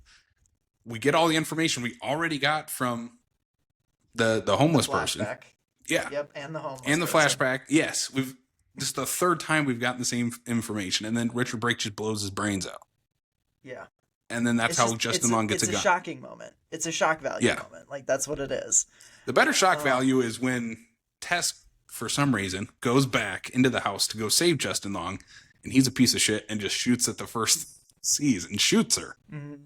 We get all the information we already got from the The homeless person. flashback. Yeah, Yep, and the homeless and the person. flashback. Yes, we've this is the third time we've gotten the same information, and then Richard Brake just blows his brains out, Yeah. and then that's It's how just Justin Long gets it's a a gun. shocking moment. It's a shock value Yeah. moment. Like that's what it is. The better shock Um, value is when Tess, for some reason, goes back into the house to go save Justin Long, and he's a piece of shit and just shoots at the first sees and shoots her. mhm.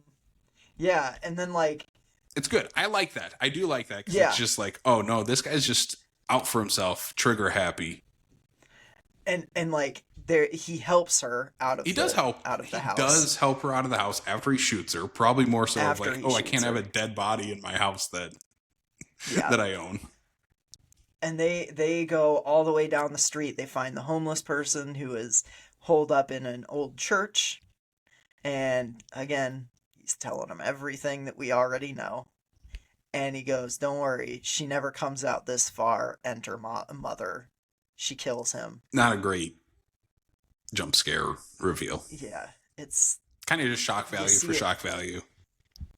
Yeah, and then like It's good. I like that. I do like that because yeah, it's just like, oh no, this guy's just out for himself, trigger happy. and like there he helps her He does help. out of the He house does help her out of the house after he shoots her. Probably more so of after like, he oh, I shoots can't have her. a dead body in my house that Yeah. that I own. And they go all the way down the street. They find the homeless person who is holed up in an old church. And again, he's telling them everything that we already know. And he goes, "Don't worry, she never comes out this far. Enter mother. She kills him." Not a great jump scare reveal. Yeah, it's Kind of just shock you value see for it. shock value.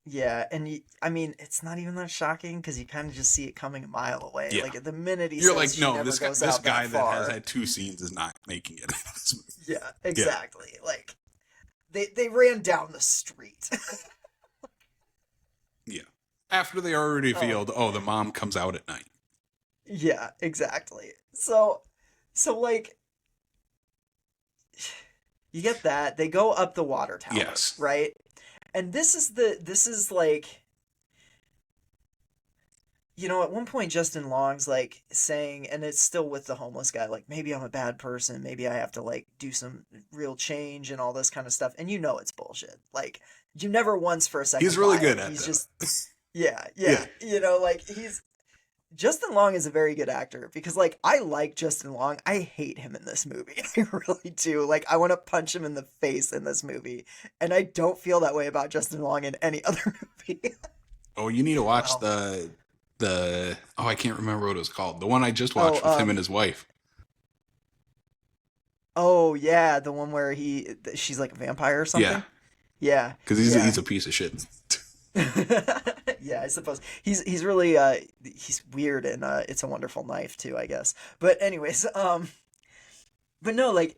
Yeah, and I mean, it's not even that shocking because you kind of just see it coming a mile away. Yeah. Like at the minute he You're says like, she no, never this guy, goes this out guy that that has far. had 2 scenes is not making it. In this movie. Yeah, exactly. Like they ran down the street. Yeah. After they already Oh, revealed, oh, the mom comes out at night. yeah, exactly. So like you get that. They go up the water tower, Yes. right? And this is like, at one point Justin Long's like saying, and it's still with the homeless guy, like maybe I'm a bad person, maybe I have to like do some real change and all this kind of stuff. And it's bullshit. Like you never once for a second He's really buy good it. at He's that. just yeah, Yeah. like he's Justin Long is a very good actor because like I like Justin Long. I hate him in this movie. I really do. Like I want to punch him in the face in this movie. And I don't feel that way about Justin Long in any other movie. Oh, you need to watch Well, the I can't remember what it was called. The one I just watched with him and his wife. oh yeah, the one where she's like a vampire or something. Yeah, Yeah. because he's a piece of shit. Yeah, I suppose he's really he's weird and It's a Wonderful Knife too, I guess. But anyways, but no, like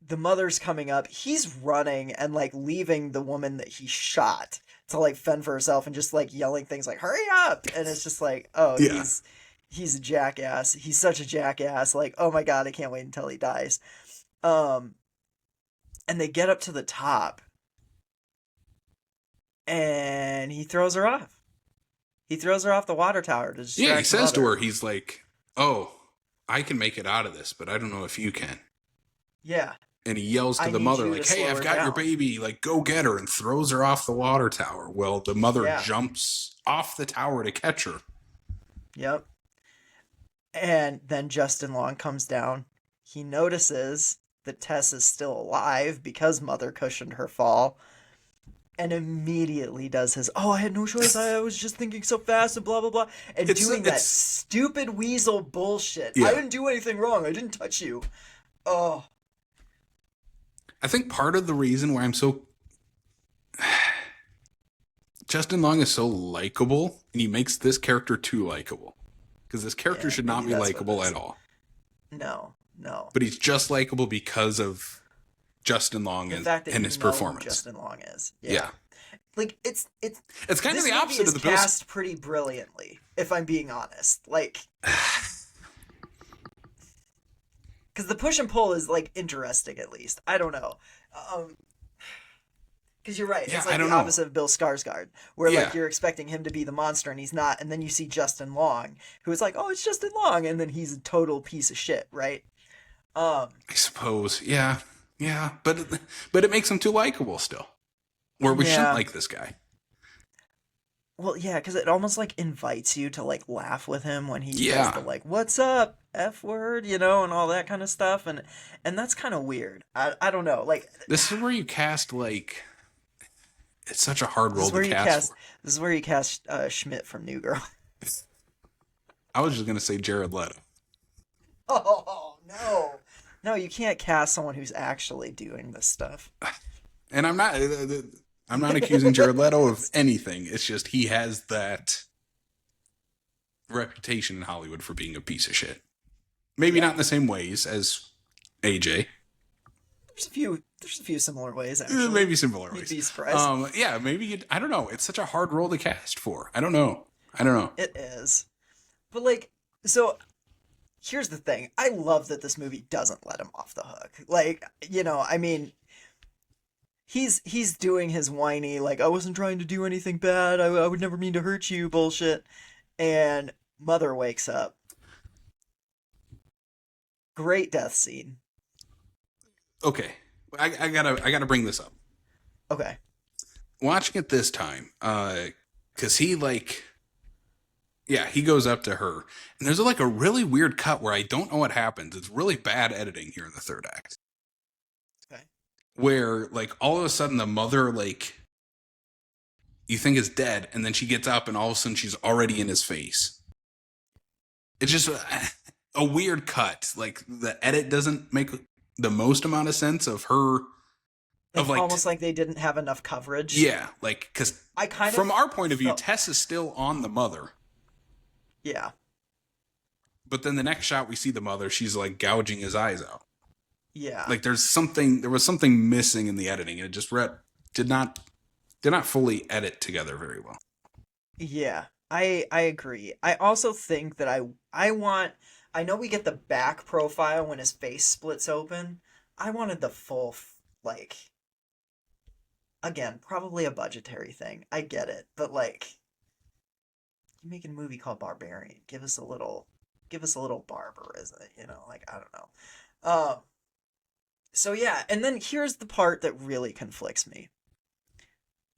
the mother's coming up, he's running and like leaving the woman that he shot to like fend for herself and just like yelling things like "hurry up!" And it's just like, oh, Yeah. he's a jackass. He's such a jackass. Like, oh my god, I can't wait until he dies. Um, and they get up to the top and he throws her off. He throws her off the water tower to distract Yeah, he says to mother. her, he's like, "Oh, I can make it out of this, but I don't know if you can." Yeah, And he yells to I the need mother, you like, to "Hey, slow I've her got your down." baby. Like, go get her," and throws her off the water tower. Well, the mother Yeah. jumps off the tower to catch her. Yep. And then Justin Long comes down. He notices that Tess is still alive because mother cushioned her fall. And immediately does his, "Oh, I had no choice. I was just thinking so fast and blah, blah, blah." And doing that stupid weasel bullshit. Yeah. I didn't do anything wrong. I didn't touch you. Oh, I think part of the reason why I'm so Justin Long is so likable, and he makes this character too likable. Because this character yeah, should not maybe be that's what likable it is. at all. No. But he's just likable because of Justin Long The and fact that his you know who performance. Justin Long is. Yeah. like It's kind of this the movie opposite is of the Bill. cast pretty brilliantly, if I'm being honest. Like, because the push and pull is like interesting, at least. I don't know. Um, because you're right. Yeah, It's I like don't the know. opposite of Bill Skarsgård, where Yeah, like you're expecting him to be the monster and he's not, and then you see Justin Long, who is like, oh, it's Justin Long, and then he's a total piece of shit, right? Um, I suppose. Yeah, yeah, but it makes him too likable still. Where we shouldn't yeah. like this guy. Well, yeah, because it almost like invites you to like laugh with him when he does the Yeah, like "What's up?" F word, and all that kind of stuff, and that's kind of weird. I don't know. Like, this is where you cast like it's such a hard this role is to where you cast cast for. this is where you cast Schmidt from New Girl. I was just gonna say Jared Leto, Oh no, no, you can't cast someone who's actually doing this stuff. and I'm not accusing Jared Leto of anything. It's just he has that reputation in Hollywood for being a piece of shit. Maybe Yeah, not in the same ways as AJ. there's a few similar ways actually. Maybe similar You'd ways. be surprised. Yeah, maybe I don't know. It's such a hard role to cast for. I don't know. I don't know. It is, but like, so here's the thing. I love that this movie doesn't let him off the hook. Like, I mean, he's doing his whiny like I wasn't trying to do anything bad. I would never mean to hurt you bullshit. And Mother wakes up. Great death scene. Okay, I gotta bring this up. Okay. Watching it this time, because he like, yeah, he goes up to her, and there's like a really weird cut where I don't know what happens. It's really bad editing here in the third act, Okay. where like all of a sudden the mother like you think is dead, and then she gets up, and all of a sudden she's already in his face. It's just a weird cut. Like the edit doesn't make the most amount of sense of her. Of It's like, almost like they didn't have enough coverage. yeah, like because I kind from of our point of view, felt, Tess is still on the mother, yeah. but then the next shot we see the mother, she's like gouging his eyes out. Yeah. Like there was something missing in the editing, and it just did not fully edit together very well. Yeah. I agree. I also think that I know we get the back profile when his face splits open. I wanted the full like, again, probably a budgetary thing. I get it, but like, you make a movie called Barbarian. Give us a little barbarism, like I don't know. So yeah, and then here's the part that really conflicts me.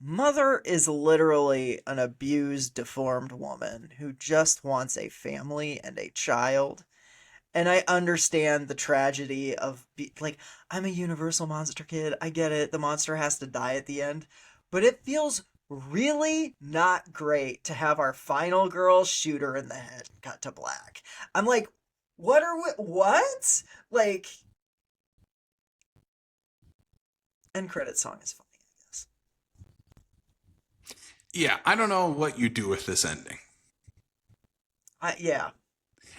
Mother is literally an abused, deformed woman who just wants a family and a child. And I understand the tragedy of like I'm a Universal monster kid. I get it. The monster has to die at the end, but it feels really not great to have our final girl shoot her in the head and cut to black. I'm like, what? Like, end credit song is funny, I guess. Yeah, I don't know what you do with this ending. Yeah,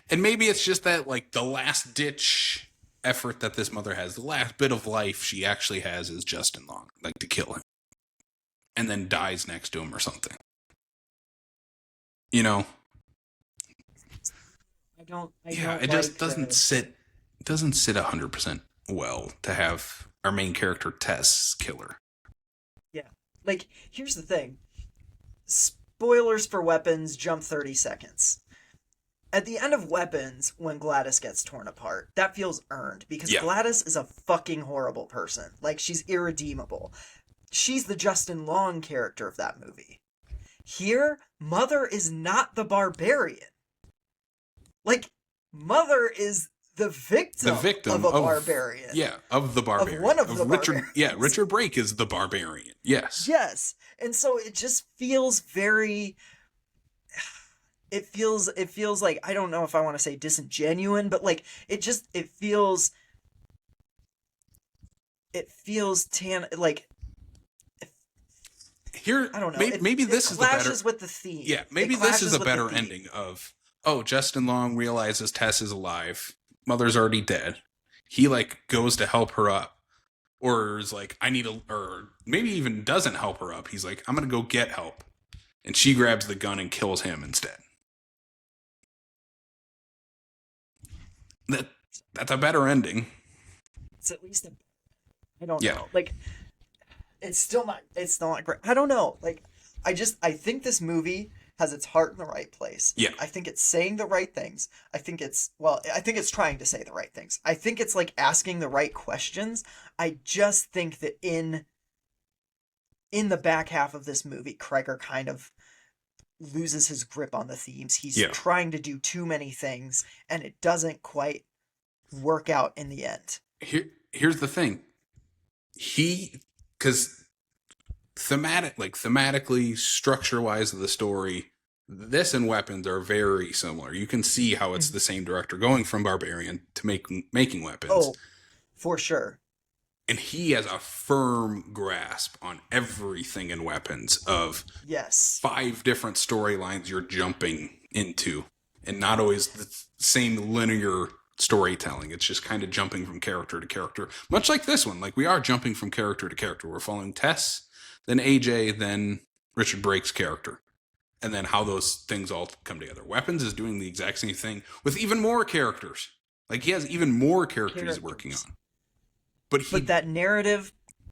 And maybe it's just that, like, the last ditch effort that this mother has, the last bit of life she actually has is Justin Long, like, to kill him. And then dies next to him or something. You know? I Yeah, don't it just like doesn't sit 100% well to have our main character Tess kill her. Yeah. Like, here's the thing. Spoilers for Weapons, jump 30 seconds. At the end of Weapons, when Gladys gets torn apart, that feels earned because Yeah. Gladys is a fucking horrible person. Like, she's irredeemable. She's the Justin Long character of that movie. Here, Mother is not the barbarian. Like, Mother is the victim, of a barbarian. Yeah, of the barbarian. Of one of the Richard. barbarians. Yeah, Richard Brake is the barbarian. Yes. Yes. And so it just feels very it feels like I don't know if I want to say disingenuine, but like it feels like Here, I don't know. maybe this is the better. It clashes with the theme. Yeah, maybe this is a better ending of, oh, Justin Long realizes Tess is alive. Mother's already dead. He, like, goes to help her up. or is like, I need a, or maybe even doesn't help her up. He's like, I'm gonna go get help, and she grabs the gun and kills him instead. That that's a better ending. It's at least a, I don't Yeah, know. Like it's still not great. I don't know. Like I think this movie has its heart in the right place. yeah. I think it's saying the right things. I think it's trying to say the right things. I think it's like asking the right questions. I just think that in the back half of this movie, Cregger kind of loses his grip on the themes. He's Yeah. trying to do too many things and it doesn't quite work out in the end. Here's the thing. Because thematically, structure wise of the story, this and Weapons are very similar. You can see how it's the same director going from Barbarian to making Weapons. Oh, for sure. And he has a firm grasp on everything in Weapons of Yes. 5 different storylines you're jumping into, and not always the same linear storytelling. It's just kind of jumping from character to character, much like this one. Like, we are jumping from character to character. We're following Tess, then AJ, then Richard Brake's character, and then how those things all come together. Weapons is doing the exact same thing with even more characters. Like, he has even more characters he's working on. But that narrative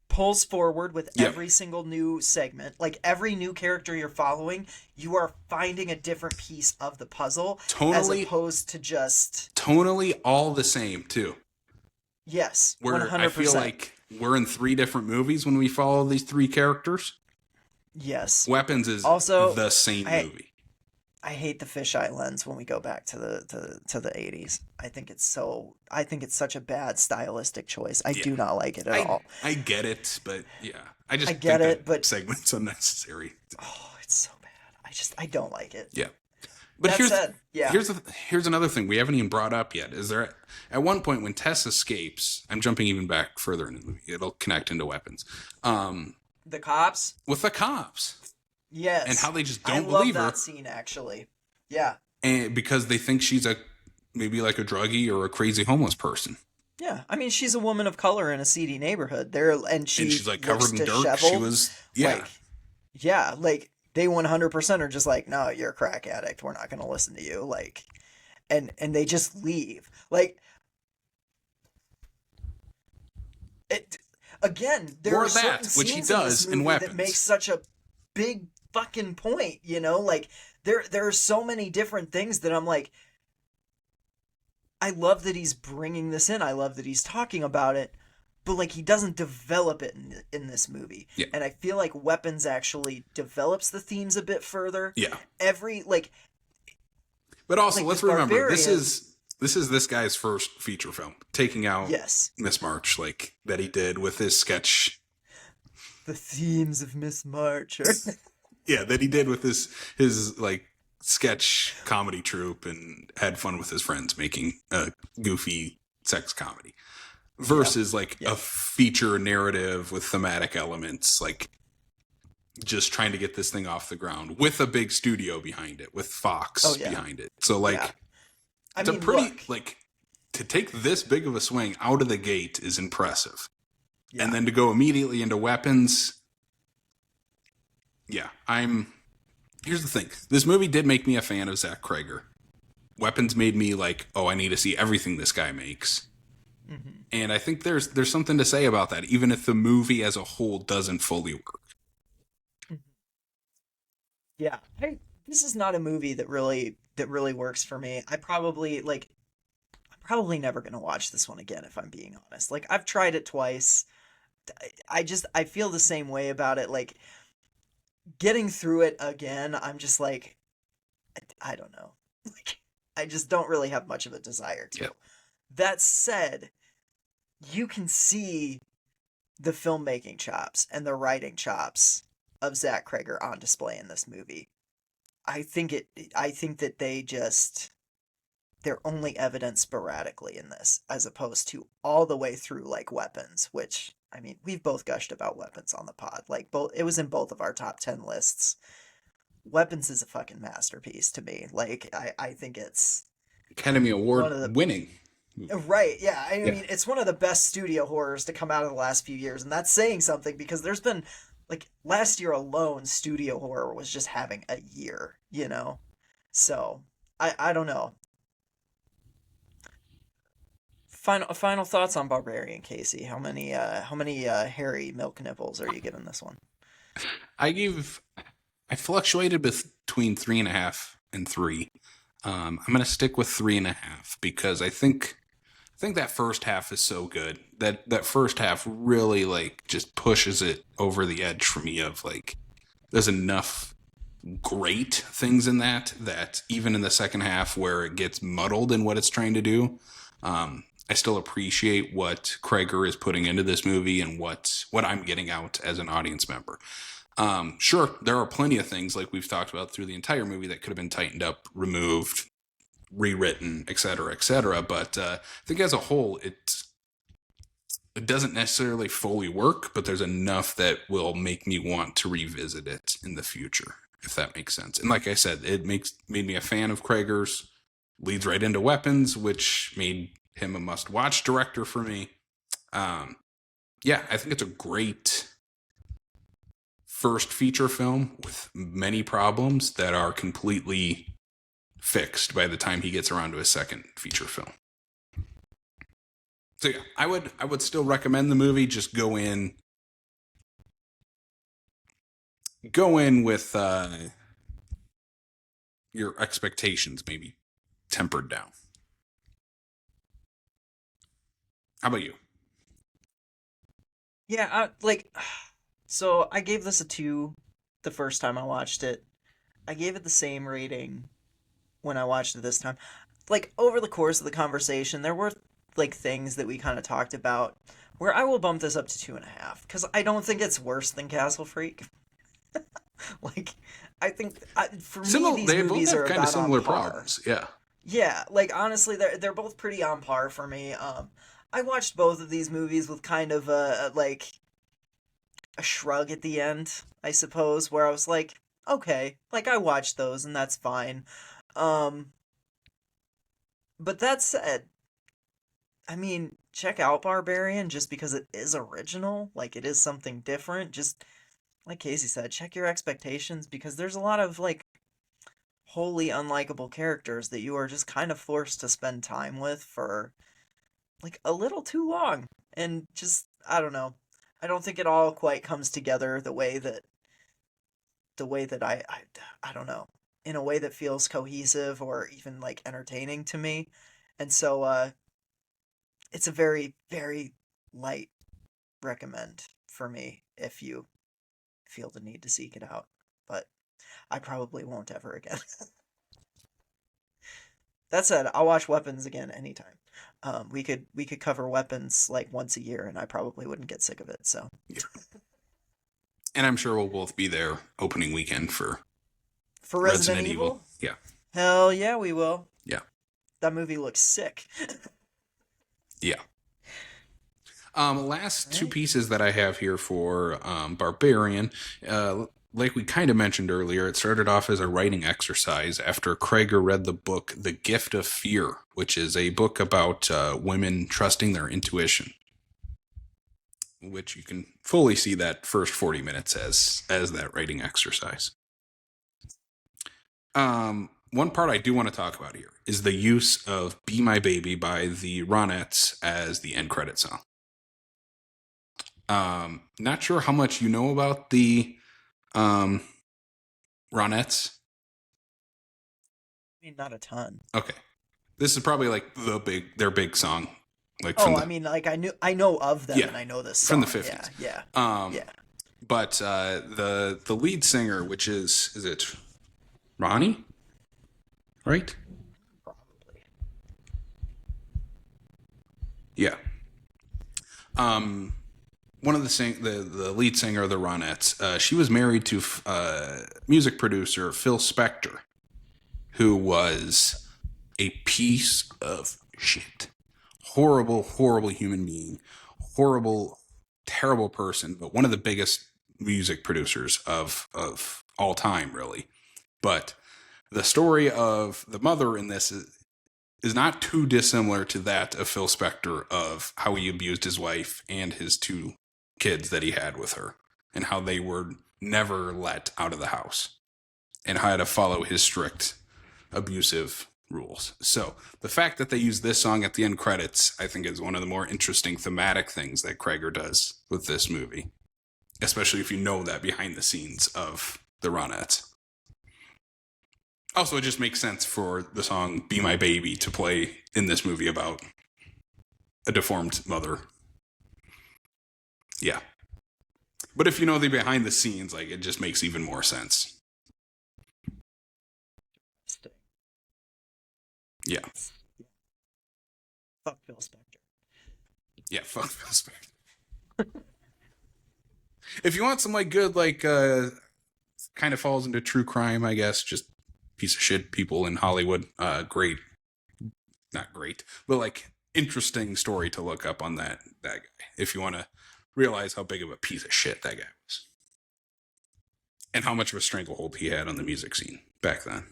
pulls forward with Yeah. every single new segment. Like every new character you're following, you are finding a different piece of the puzzle as Tonally- opposed to just tonally all the same too. yes, Where 100%. I feel like we're in 3 different movies when we follow these 3 characters. yes. Weapons is Also, the same movie. I hate the fisheye lens when we go back to the 80s. I think it's such a bad stylistic choice. I do not like it at all. I get it, but yeah. I get think it, that but segment's unnecessary. oh, it's so bad. I don't like it. Yeah. But That said, yeah. here's another thing we haven't even brought up yet. Is there at one point when Tess escapes, I'm jumping even back further into the movie. It'll connect into Weapons. The cops? With the cops. Yes. And how they just don't I love believe her. that scene actually. Yeah. And because they think she's maybe like a druggie or a crazy homeless person. Yeah. I mean, she's a woman of color in a seedy neighborhood. And she's like covered in dirt. disheveled. She was Like they 100% are just like, no, you're a crack addict. We're not going to listen to you. Like, and they just leave. Like, it again. There Or are that, certain which he scenes does in, this in movie Weapons. that makes such a big fucking point. You know, like there are so many different things that I'm like. I love that he's bringing this in. I love that he's talking about it, but like he doesn't develop it in this movie. Yeah. And I feel like Weapons actually develops the themes a bit further. Yeah. But also, like let's with remember Barbarian- this is this guy's first feature film, taking out yes, Miss March, like that he did with his sketch. the themes of Miss March. Yeah, that he did with his like sketch comedy troupe and had fun with his friends making a goofy sex comedy. Versus a feature narrative with thematic elements, like just trying to get this thing off the ground with a big studio behind it, with Fox behind it. So it's a pretty to take this big of a swing out of the gate is impressive. Yeah. And then to go immediately into Weapons. Yeah, here's the thing. This movie did make me a fan of Zach Cregger. Weapons made me like, oh, I need to see everything this guy makes. Mm-hmm. And I think there's something to say about that, even if the movie as a whole doesn't fully work. Yeah, this is not a movie that really works for me. I'm probably never gonna watch this one again if I'm being honest. Like I've tried it twice. I feel the same way about it. Like getting through it again, I'm just like, I don't know. Like I just don't really have much of a desire to. Yep. That said, you can see the filmmaking chops and the writing chops of Zach Cregger on display in this movie. I think that they're only evident sporadically in this, as opposed to all the way through like Weapons, which I mean, we've both gushed about Weapons on the pod. Like it was in both of our top 10 lists. Weapons is a fucking masterpiece to me. Like I think it's Academy Award winning. Right, yeah. I Yeah. mean, it's one of the best studio horrors to come out of the last few years, and that's saying something because there's been, like, last year alone, studio horror was just having a year, you know? So, I don't know. Final thoughts on Barbarian, Casey. How many hairy milk nipples are you giving this one? I gave I fluctuated between 3.5 and 3. I'm gonna stick with 3.5 because I think that first half is so good. That first half really like just pushes it over the edge for me of like there's enough great things in that even in the second half where it gets muddled in what it's trying to do, I still appreciate what Cregger is putting into this movie and what I'm getting out as an audience member. Sure, there are plenty of things like we've talked about through the entire movie that could have been tightened up, removed, rewritten, etc., etc. But I think as a whole, it doesn't necessarily fully work, but there's enough that will make me want to revisit it in the future, if that makes sense. And like I said, it made me a fan of Krager's. Leads right into Weapons, which made him a must-watch director for me. Um, yeah, I think it's a great first feature film with many problems that are completely fixed by the time he gets around to his second feature film. So yeah, I would still recommend the movie. Just go in with your expectations maybe tempered down. How about you? Yeah, like, so I gave this a 2 the first time I watched it. I gave it the same rating when I watched it this time. Like, over the course of the conversation, there were, like, things that we kind of talked about where I will bump this up to 2.5 because I don't think it's worse than Castle Freak. Like, I think for me, Similar. these They both movies have are kind of about on similar par. problems. Yeah. Yeah, like honestly, they're both pretty on par for me. I watched both of these movies with kind of like a shrug at the end, I suppose, where I was like, okay, like I watched those and that's fine. Um, but that said, I mean, check out Barbarian just because it is original, like it is something different. Just like Casey said, check your expectations because there's a lot of like wholly unlikable characters that you are just kind of forced to spend time with for like a little too long. And just I don't know. I don't think it all quite comes together the way that I don't know, in a way that feels cohesive or even like entertaining to me. And so it's a very very light recommend for me if you feel the need to seek it out. But I probably won't ever again. That said, I'll watch Weapons again anytime. We could cover Weapons like once a year, and I probably wouldn't get sick of it. So Yeah. And I'm sure we'll both be there opening weekend for for Resident Resident Evil. Evil, Yeah. hell yeah, we will. Yeah. That movie looks sick. Yeah. Last two Right? pieces that I have here for Barbarian. Like we kind of mentioned earlier, it started off as a writing exercise after Cregger read the book The Gift of Fear, which is a book about women trusting their intuition, which you can fully see that first 40 minutes as that writing exercise. One part I do want to talk about here is the use of Be My Baby by the Ronettes as the end credit song. Not sure how much you know about the um, Ronettes. I mean, not a ton. Okay, this is probably like their big song, like from Oh, I the mean, like I know of them yeah and I know this from the song. Yeah, 50s. yeah, Um, yeah. but the lead singer, which is it Ronnie, right? Probably. Yeah. Um, one of the lead singer of the Ronettes, she was married to music producer Phil Spector, who was a piece of shit, horrible, horrible human being, horrible, terrible person, but one of the biggest music producers of all time, really. But the story of the mother in this is not too dissimilar to that of Phil Spector, of how he abused his wife and his 2 kids that he had with her, and how they were never let out of the house, and how to follow his strict abusive rules. So the fact that they use this song at the end credits, I think, is one of the more interesting thematic things that Cregger does with this movie, especially if you know that behind the scenes of the Ronettes. Also, it just makes sense for the song Be My Baby to play in this movie about a deformed mother. Yeah. But if you know the behind the scenes, like, it just makes even more sense. Yeah. Fuck Phil Spector. Yeah, fuck Phil Spector. If you want some, like, good, like, kind of falls into true crime, I guess, just piece of shit people in Hollywood, great. Not great, but, like, interesting story to look up on that guy, if you want to realize how big of a piece of shit that guy was. And how much of a stranglehold he had on the music scene back then.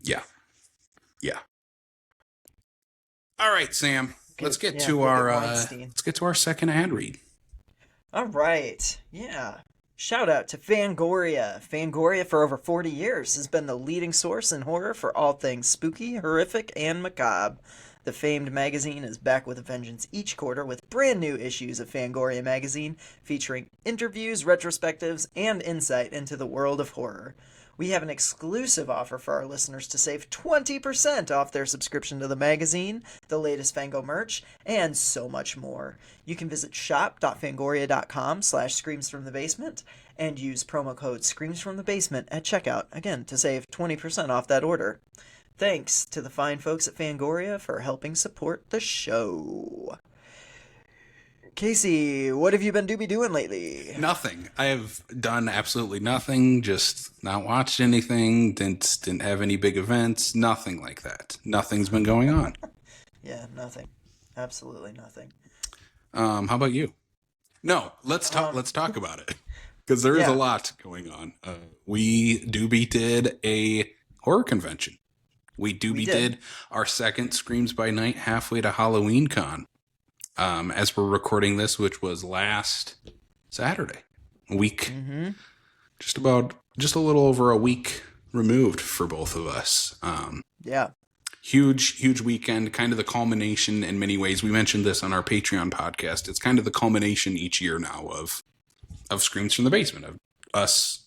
Yeah. Yeah. All right, Sam. Let's get to our second ad read. All right. Yeah. Shout out to Fangoria. Fangoria, for over 40 years, has been the leading source in horror for all things spooky, horrific, and macabre. The famed magazine is back with a vengeance each quarter with brand new issues of Fangoria magazine featuring interviews, retrospectives, and insight into the world of horror. We have an exclusive offer for our listeners to save 20% off their subscription to the magazine, the latest Fango merch, and so much more. You can visit shop.fangoria.com/screamsfromthebasement and use promo code screamsfromthebasement at checkout, again, to save 20% off that order. Thanks to the fine folks at Fangoria for helping support the show. Casey, what have you been doing lately? Nothing. I have done absolutely nothing. Just not watched anything. Didn't have any big events. Nothing like that. Nothing's been going on. Yeah, nothing. Absolutely nothing. How about you? No, let's talk. Let's talk about it, because there is a lot going on. We did a horror convention. We did our second Screams by Night halfway to Halloween Con. As we're recording this, which was last Saturday, a week, just a little over a week removed for both of us. Huge weekend, kind of the culmination in many ways. We mentioned this on our Patreon podcast. It's kind of the culmination each year now of Screams from the Basement, of us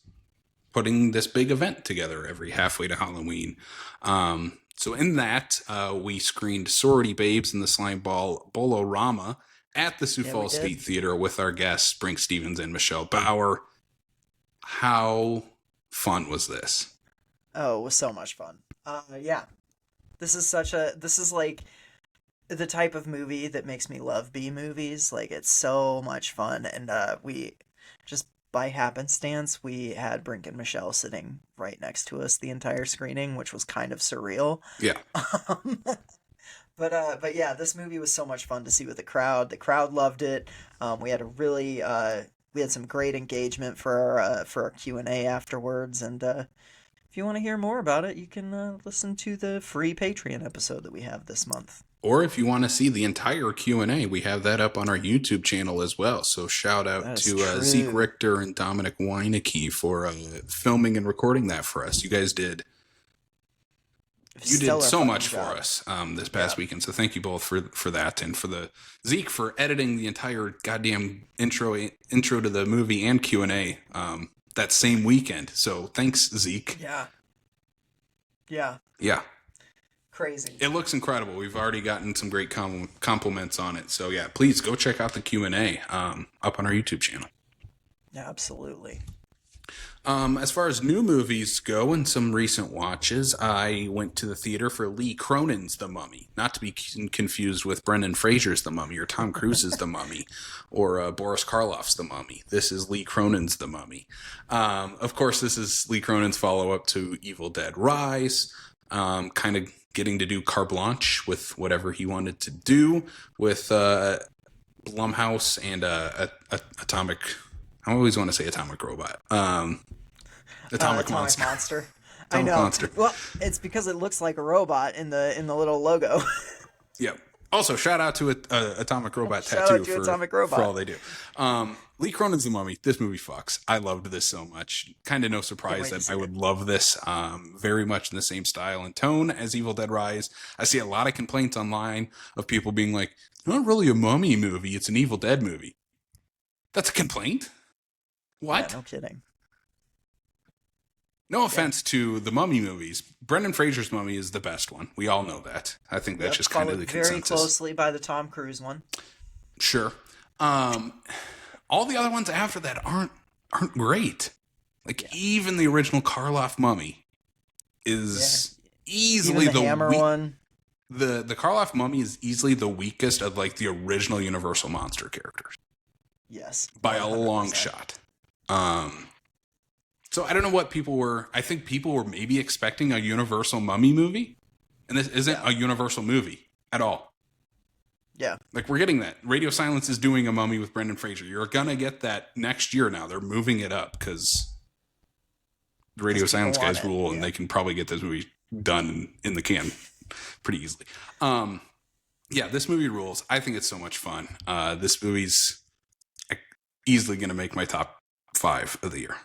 putting this big event together every halfway to Halloween. So in that, we screened Sorority Babes in the Slime Ball Bolorama at the Sioux Falls State Theater with our guests, Brink Stevens and Michelle Bauer. How fun was this? Oh, it was so much fun. This is like the type of movie that makes me love B movies. Like, it's so much fun. And we just, by happenstance, we had Brink and Michelle sitting right next to us the entire screening, which was kind of surreal. Yeah. But yeah, this movie was so much fun to see with the crowd. The crowd loved it. We had we had some great engagement for our Q&A afterwards. And if you want to hear more about it, you can listen to the free Patreon episode that we have this month. Or if you want to see the entire Q&A, we have that up on our YouTube channel as well. So shout out to Zach Cregger and Dominic Weinecke for filming and recording that for us. You guys did. You did so much for us this past weekend. So thank you both for that, and for the Zeke for editing the entire goddamn intro to the movie and Q&A that same weekend. So thanks, Zeke. Yeah. Crazy. It looks incredible. We've already gotten some great compliments on it. So yeah, please go check out the Q&A up on our YouTube channel. Yeah, absolutely. As far as new movies go and some recent watches, I went to the theater for Lee Cronin's The Mummy, not to be confused with Brendan Fraser's The Mummy or Tom Cruise's The Mummy or Boris Karloff's The Mummy. This is Lee Cronin's The Mummy. Of course, this is Lee Cronin's follow-up to Evil Dead Rise, kind of getting to do carte blanche with whatever he wanted to do with Blumhouse and Atomic... I always want to say Atomic Robot. Atomic Monster. I Atomic know. Monster. Well, it's because it looks like a robot in the little logo. Yeah. Also, shout out to Atomic Robot Shout Tattoo out to Atomic for Robot. all they do. Lee Cronin's The Mummy. This movie fucks. I loved this so much. Kind of no surprise that I would love this. Very much in the same style and tone as Evil Dead Rise. I see a lot of complaints online of people being like, not really a mummy movie. It's an Evil Dead movie. That's a complaint? What? Yeah, no kidding. No offense to the Mummy movies. Brendan Fraser's Mummy is the best one. We all know that. I think that's just kind of the consensus. Very closely by the Tom Cruise one. Sure. All the other ones after that aren't great. Even the original Karloff Mummy is easily Even the Hammer one. The Karloff Mummy is easily the weakest of like the original Universal monster characters. Yes. By 100%. A long shot. So I don't know what people were. I think people were maybe expecting a Universal Mummy movie, and this isn't a Universal movie at all. Yeah. Like, we're getting that. Radio Silence is doing a Mummy with Brendan Fraser. You're gonna get that next year now. They're moving it up because the Radio Silence guys rule, and they can probably get this movie done in the can pretty easily. Yeah, this movie rules. I think it's so much fun. This movie's easily gonna make my top 5 of the year.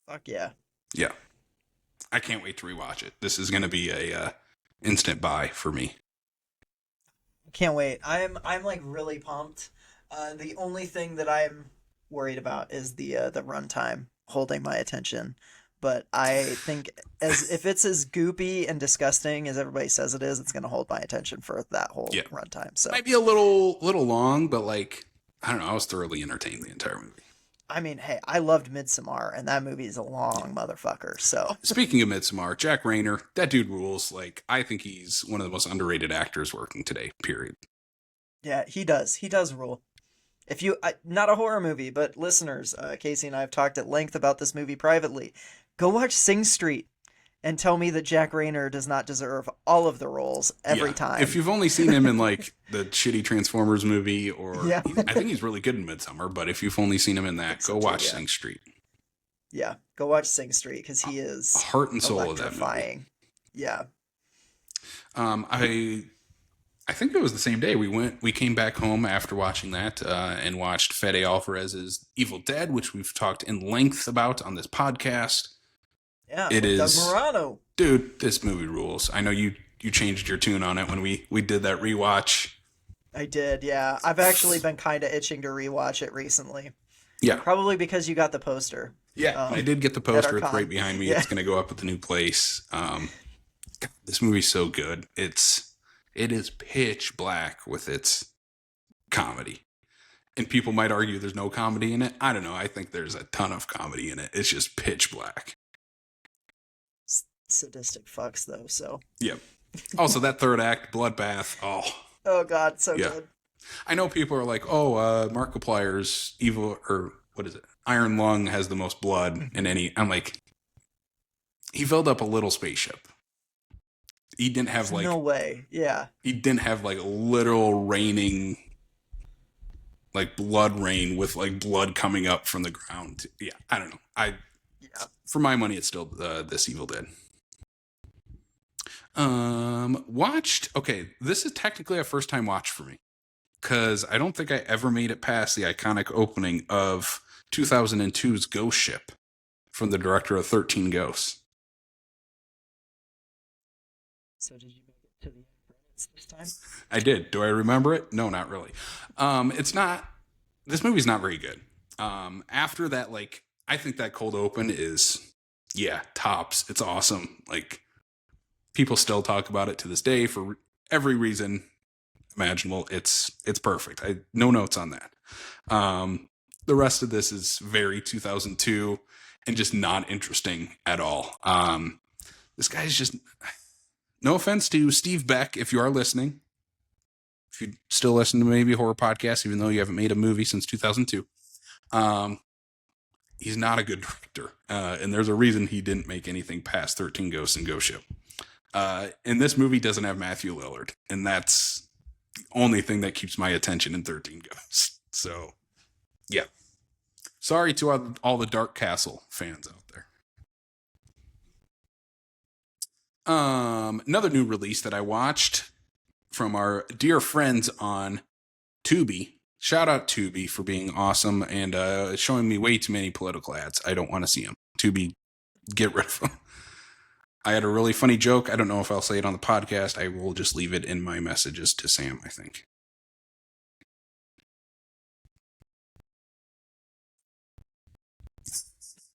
Fuck yeah. Yeah. I can't wait to rewatch it. This is going to be a instant buy for me. Can't wait. I'm like really pumped. The only thing that I'm worried about is the runtime holding my attention. But I think if it's as goopy and disgusting as everybody says it is, it's going to hold my attention for that whole runtime. So might be a little long, but like, I don't know. I was thoroughly entertained the entire movie. I mean, hey, I loved Midsommar, and that movie is a long motherfucker. So speaking of Midsommar, Jack Rayner, that dude rules. Like, I think he's one of the most underrated actors working today. Period. Yeah, he does. He does rule. If you not a horror movie, but listeners, Casey and I have talked at length about this movie privately. Go watch Sing Street and tell me that Jack Rayner does not deserve all of the roles every time. If you've only seen him in like the shitty Transformers movie, or I think he's really good in Midsommar, but if you've only seen him in that, go watch Sing Street. Yeah, go watch Sing Street because he is heart and soul of that movie. Yeah. I think it was the same day we came back home after watching that and watched Fede Alvarez's Evil Dead, which we've talked in length about on this podcast. Yeah, it is. Doug Morano. Dude, this movie rules. I know you changed your tune on it when we did that rewatch. I did, yeah. I've actually been kind of itching to rewatch it recently. Yeah. Probably because you got the poster. Yeah, I did get the poster. It's right behind me. Yeah. It's going to go up at the new place. This movie's so good. It is pitch black with its comedy. And people might argue there's no comedy in it. I don't know. I think there's a ton of comedy in it. It's just pitch black. Sadistic fucks though, so yep. Also, that third act bloodbath, oh god, so good. I know people are like, Markiplier's evil, or what is it, Iron Lung has the most blood in any. I'm like, he filled up a little spaceship. He didn't have like no way. Yeah, he didn't have like literal raining, like blood rain with like blood coming up from the ground. Yeah, I don't know. For my money, it's still this Evil Dead. Watched. Okay, this is technically a first time watch for me because I don't think I ever made it past the iconic opening of 2002's Ghost Ship from the director of 13 Ghosts. So did you make it to the end credits this time? I did. Do I remember it? No, not really. It's not. This movie's not very good. After that, like, I think that cold open is, tops. It's awesome. Like, people still talk about it to this day for every reason imaginable. It's perfect. No notes on that. The rest of this is very 2002 and just not interesting at all. This guy's just, no offense to Steve Beck, if you are listening, if you still listen to maybe horror podcasts, even though you haven't made a movie since 2002, he's not a good director. And there's a reason he didn't make anything past 13 Ghosts and Ghost Ship. And this movie doesn't have Matthew Lillard, and that's the only thing that keeps my attention in 13 Ghosts. So, yeah. Sorry to all the Dark Castle fans out there. Another new release that I watched from our dear friends on Tubi. Shout out Tubi for being awesome and showing me way too many political ads. I don't want to see them. Tubi, get rid of them. I had a really funny joke. I don't know if I'll say it on the podcast. I will just leave it in my messages to Sam, I think.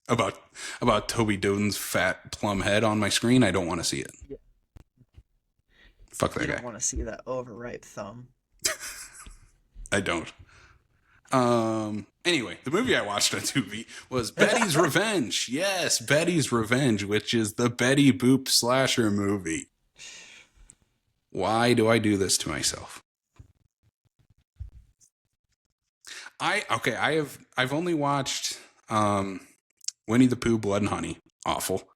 About Toby Doden's fat plum head on my screen. I don't want to see it. Yeah. Fuck that You guy. don't want to see that overripe thumb. I don't. Anyway, the movie I watched on Tubi was Betty's Revenge. Yes, Betty's Revenge, which is the Betty Boop slasher movie. Why do I do this to myself? I've only watched Winnie the Pooh, Blood and Honey. Awful.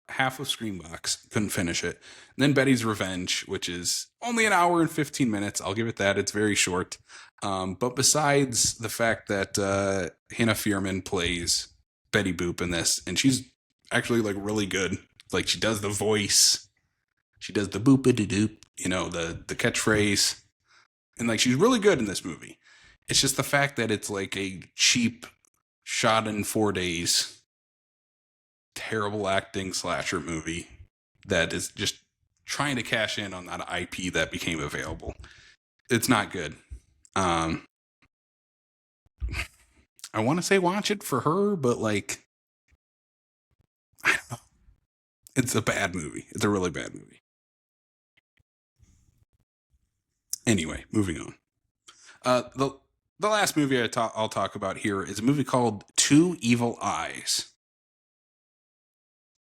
Half of Screambox. Couldn't finish it. And then Betty's Revenge, which is only an hour and 15 minutes. I'll give it that. It's very short. But besides the fact that Hannah Fierman plays Betty Boop in this, and she's actually like really good. Like she does the voice. She does the boop-a-doo-doop, the catchphrase. And like she's really good in this movie. It's just the fact that it's like a cheap, shot in 4 days, terrible acting slasher movie that is just trying to cash in on that IP that became available. It's not good. I want to say watch it for her, but like, I don't know. It's a bad movie. It's a really bad movie. Anyway, moving on. The last movie I'll talk about here is a movie called Two Evil Eyes.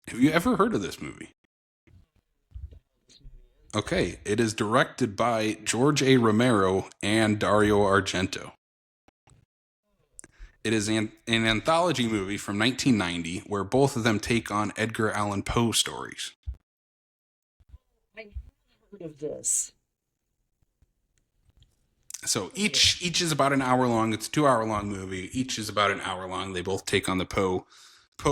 Have you ever heard of this movie? Okay, it is directed by George A. Romero and Dario Argento. It is an anthology movie from 1990 where both of them take on Edgar Allan Poe stories. I heard of this. So each is about an hour long. It's a 2 hour long movie. Each is about an hour long. They both take on the Poe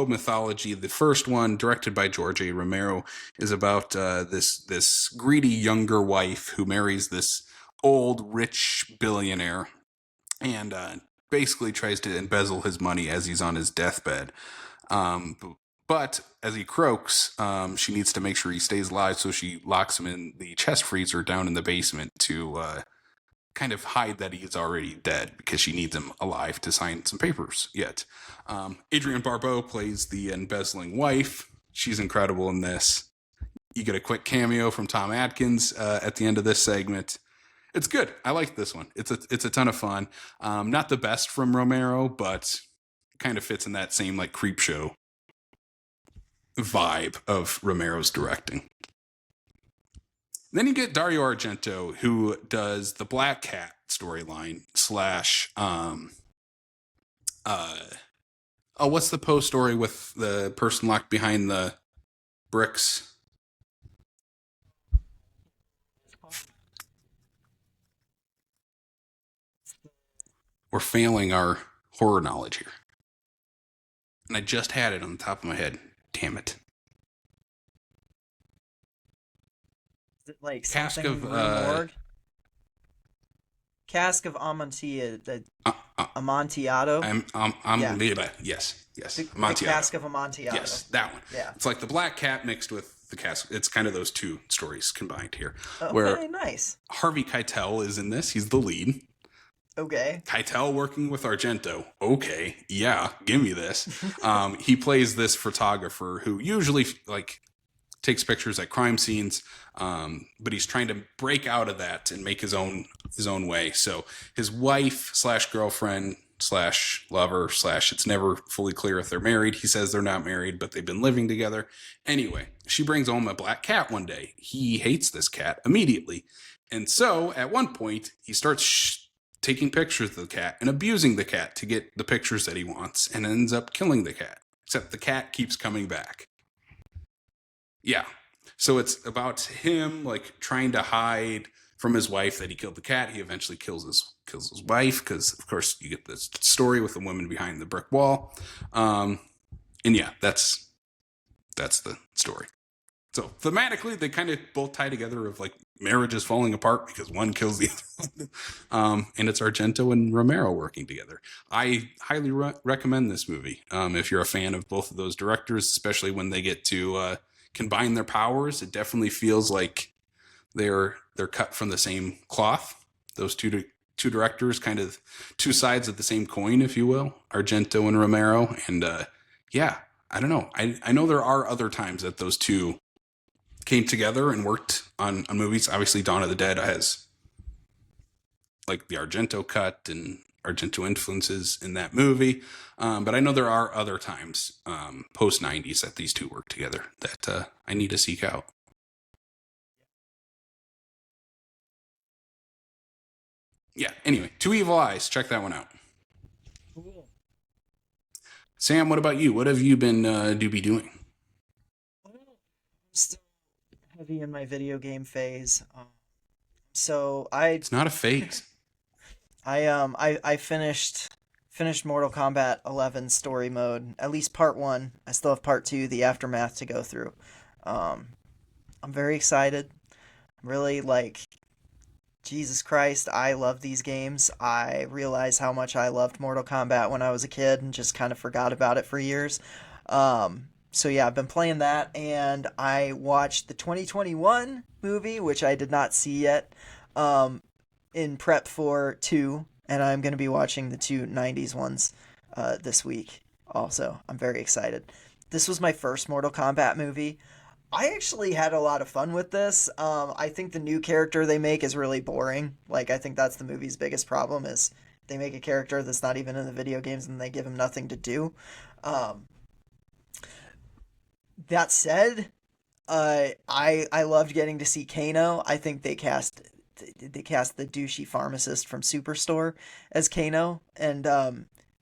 mythology. The first one, directed by George A. Romero, is about this greedy younger wife who marries this old rich billionaire and basically tries to embezzle his money as he's on his deathbed. But as he croaks, she needs to make sure he stays alive, so she locks him in the chest freezer down in the basement to kind of hide that he is already dead because she needs him alive to sign some papers yet. Adrienne Barbeau plays the embezzling wife. She's incredible in this. You get a quick cameo from Tom Atkins at the end of this segment. It's good. I like this one. It's a ton of fun. Not the best from Romero, but kind of fits in that same like creep show vibe of Romero's directing. Then you get Dario Argento, who does the Black Cat storyline slash what's the Poe story with the person locked behind the bricks? We're failing our horror knowledge here. And I just had it on the top of my head. Damn it. Is it like Cask something of, Rue Cask of Amontillado? Yes. The Amontillado. Cask of Amontillado. Yes, that one. Yeah. It's like the Black Cat mixed with the cask. It's kind of those two stories combined here. Okay, where nice. Harvey Keitel is in this. He's the lead. Okay. Keitel working with Argento. Okay, yeah, give me this. He plays this photographer who usually like takes pictures at crime scenes, but he's trying to break out of that and make his own way. So his wife slash girlfriend slash lover slash it's never fully clear if they're married. He says they're not married, but they've been living together. Anyway, she brings home a black cat one day. He hates this cat immediately, and so at one point he starts taking pictures of the cat and abusing the cat to get the pictures that he wants, and ends up killing the cat. Except the cat keeps coming back. Yeah. So it's about him like trying to hide from his wife that he killed the cat. He eventually kills his wife because, of course, you get this story with the woman behind the brick wall. And yeah, that's the story. So thematically, they kind of both tie together of like marriage is falling apart because one kills the other. And it's Argento and Romero working together. I highly recommend this movie. If you're a fan of both of those directors, especially when they get to combine their powers, it definitely feels like they're cut from the same cloth. Those two directors, kind of two sides of the same coin, if you will, Argento and Romero. And yeah, I don't know. I know there are other times that those two came together and worked on movies. Obviously, Dawn of the Dead has like the Argento cut and Argento influences in that movie. But I know there are other times post 90s that these two work together that I need to seek out. Yeah, anyway, Two Evil Eyes. Check that one out. Cool. Sam, what about you? What have you been doobie doing? I'm still heavy in my video game phase. So I It's not a phase. I finished Mortal Kombat 11 story mode, at least part 1. I still have part 2, the aftermath to go through. Um I'm very excited. I'm really like Jesus Christ, I love these games. I realize how much I loved Mortal Kombat when I was a kid and just kind of forgot about it for years. So yeah, I've been playing that, and I watched the 2021 movie, which I did not see yet, um, in prep for 2, and I'm going to be watching the two '90s ones this week also. I'm very excited. This was my first Mortal Kombat movie. I actually had a lot of fun with this. I think the new character they make is really boring. Like, I think that's the movie's biggest problem is they make a character that's not even in the video games and they give him nothing to do. Um, that said, I loved getting to see Kano. I think they cast the douchey pharmacist from Superstore as Kano, and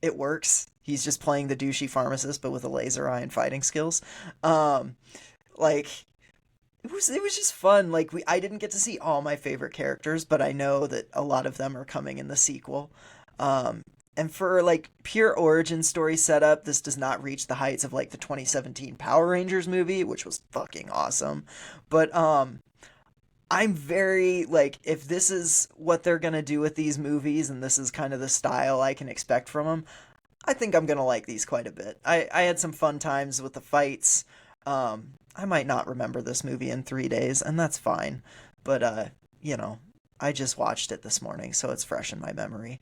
it works. He's just playing the douchey pharmacist, but with a laser eye and fighting skills. Um, like it was just fun. Like I didn't get to see all my favorite characters, but I know that a lot of them are coming in the sequel. Um, and for like pure origin story setup, this does not reach the heights of like the 2017 Power Rangers movie, which was fucking awesome. But I'm very like if this is what they're gonna do with these movies, and this is kind of the style I can expect from them, I think I'm gonna like these quite a bit. I had some fun times with the fights. I might not remember this movie in 3 days, and that's fine. But you know, I just watched it this morning, so it's fresh in my memory.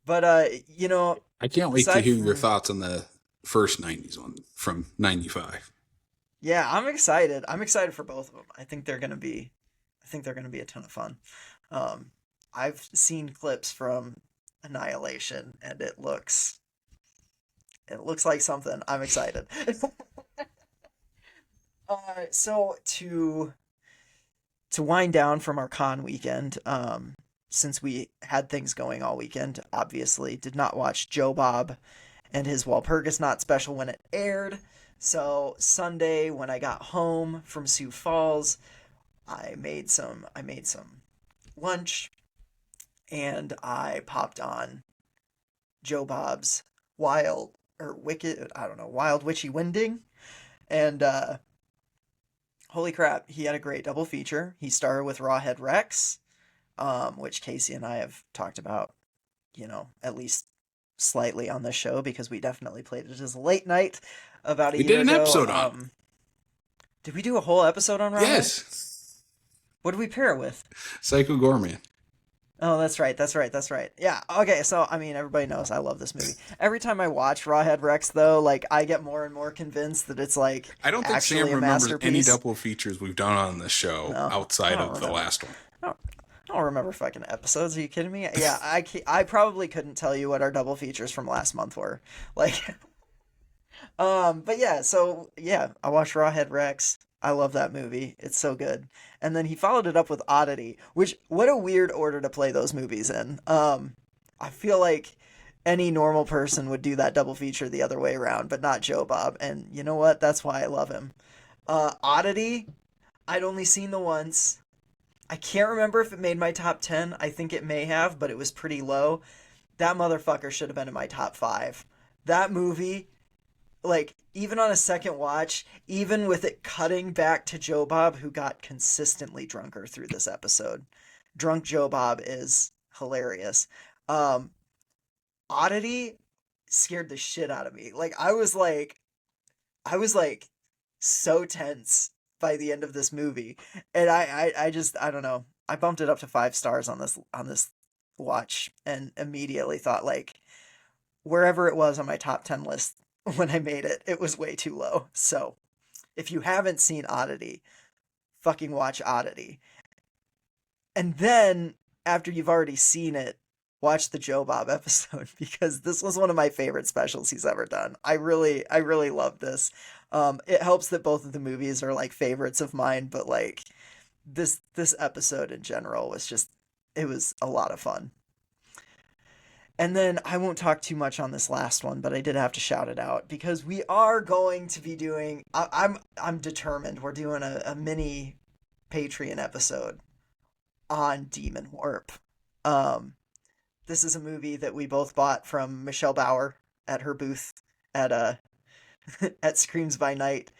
But I can't wait to aside hear your from thoughts on the first 90s one from 95. yeah, I'm excited. I'm excited for both of them. I think they're gonna be a ton of fun. I've seen clips from Annihilation, and it looks like something. I'm excited. So to wind down from our con weekend, since we had things going all weekend, obviously did not watch Joe Bob and his Walpurgis Not special when it aired. So Sunday when I got home from Sioux Falls, I made some lunch, and I popped on Joe Bob's Wild or Wicked, I don't know, Wild Witchy Winding, and holy crap, he had a great double feature. He started with Rawhead Rex, which Casey and I have talked about, at least slightly on this show because we definitely played it as a late night about a We year did an ago. episode on. Did we do a whole episode on Rawhead? Yes. What did we pair it with? Psycho Gorman. Oh, that's right. That's right. That's right. Yeah. Okay. So, I mean, everybody knows I love this movie. Every time I watch Rawhead Rex, though, like I get more and more convinced that it's like I don't think actually Sam a remembers any masterpiece. double features we've done on this show No, I outside don't of the remember. last one. I don't, I don't remember fucking episodes. Are you kidding me? Yeah, I probably couldn't tell you what our double features from last month were. Like, but yeah. So yeah, I watched Rawhead Rex. I love that movie. It's so good. And then he followed it up with Oddity, which what a weird order to play those movies in. I feel like any normal person would do that double feature the other way around, but not Joe Bob. And you know what? That's why I love him. Oddity, I'd only seen the once. I can't remember if it made my top 10. I think it may have, but it was pretty low. That motherfucker should have been in my top 5. That movie like even on a second watch, even with it cutting back to Joe Bob, who got consistently drunker through this episode. Drunk Joe Bob is hilarious. Um, Oddity scared the shit out of me. I was like so tense by the end of this movie, and I just I don't know. I bumped it up to 5 stars on this watch, and immediately thought like wherever it was on my top 10 list when I made it, it was way too low. So if you haven't seen Oddity, fucking watch Oddity. And then after you've already seen it, watch the Joe Bob episode because this was one of my favorite specials he's ever done. I really love this. It helps that both of the movies are like favorites of mine, but like this episode in general was just it was a lot of fun. And then I won't talk too much on this last one, but I did have to shout it out because we are going to be doing. I'm determined. We're doing a mini Patreon episode on Demon Warp. Um, this is a movie that we both bought from Michelle Bauer at her booth at at Screams by Night.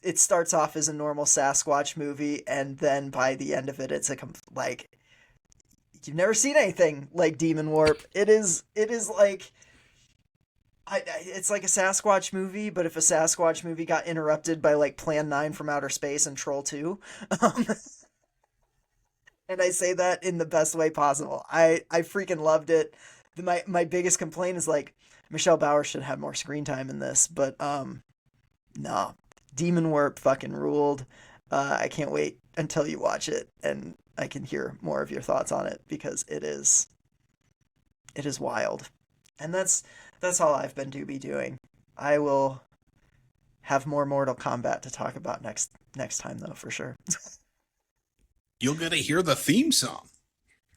It starts off as a normal Sasquatch movie, and then by the end of it, it's like you've never seen anything like Demon Warp. It is like it's like a Sasquatch movie, but if a Sasquatch movie got interrupted by like Plan 9 from Outer Space and Troll 2. Um, and I say that in the best way possible. I freaking loved it. My biggest complaint is like Michelle Bauer should have more screen time in this, but no. Demon Warp fucking ruled. I can't wait until you watch it and I can hear more of your thoughts on it because it is wild. And that's all I've been doing. I will have more Mortal Kombat to talk about next time though, for sure. You'll get to hear the theme song.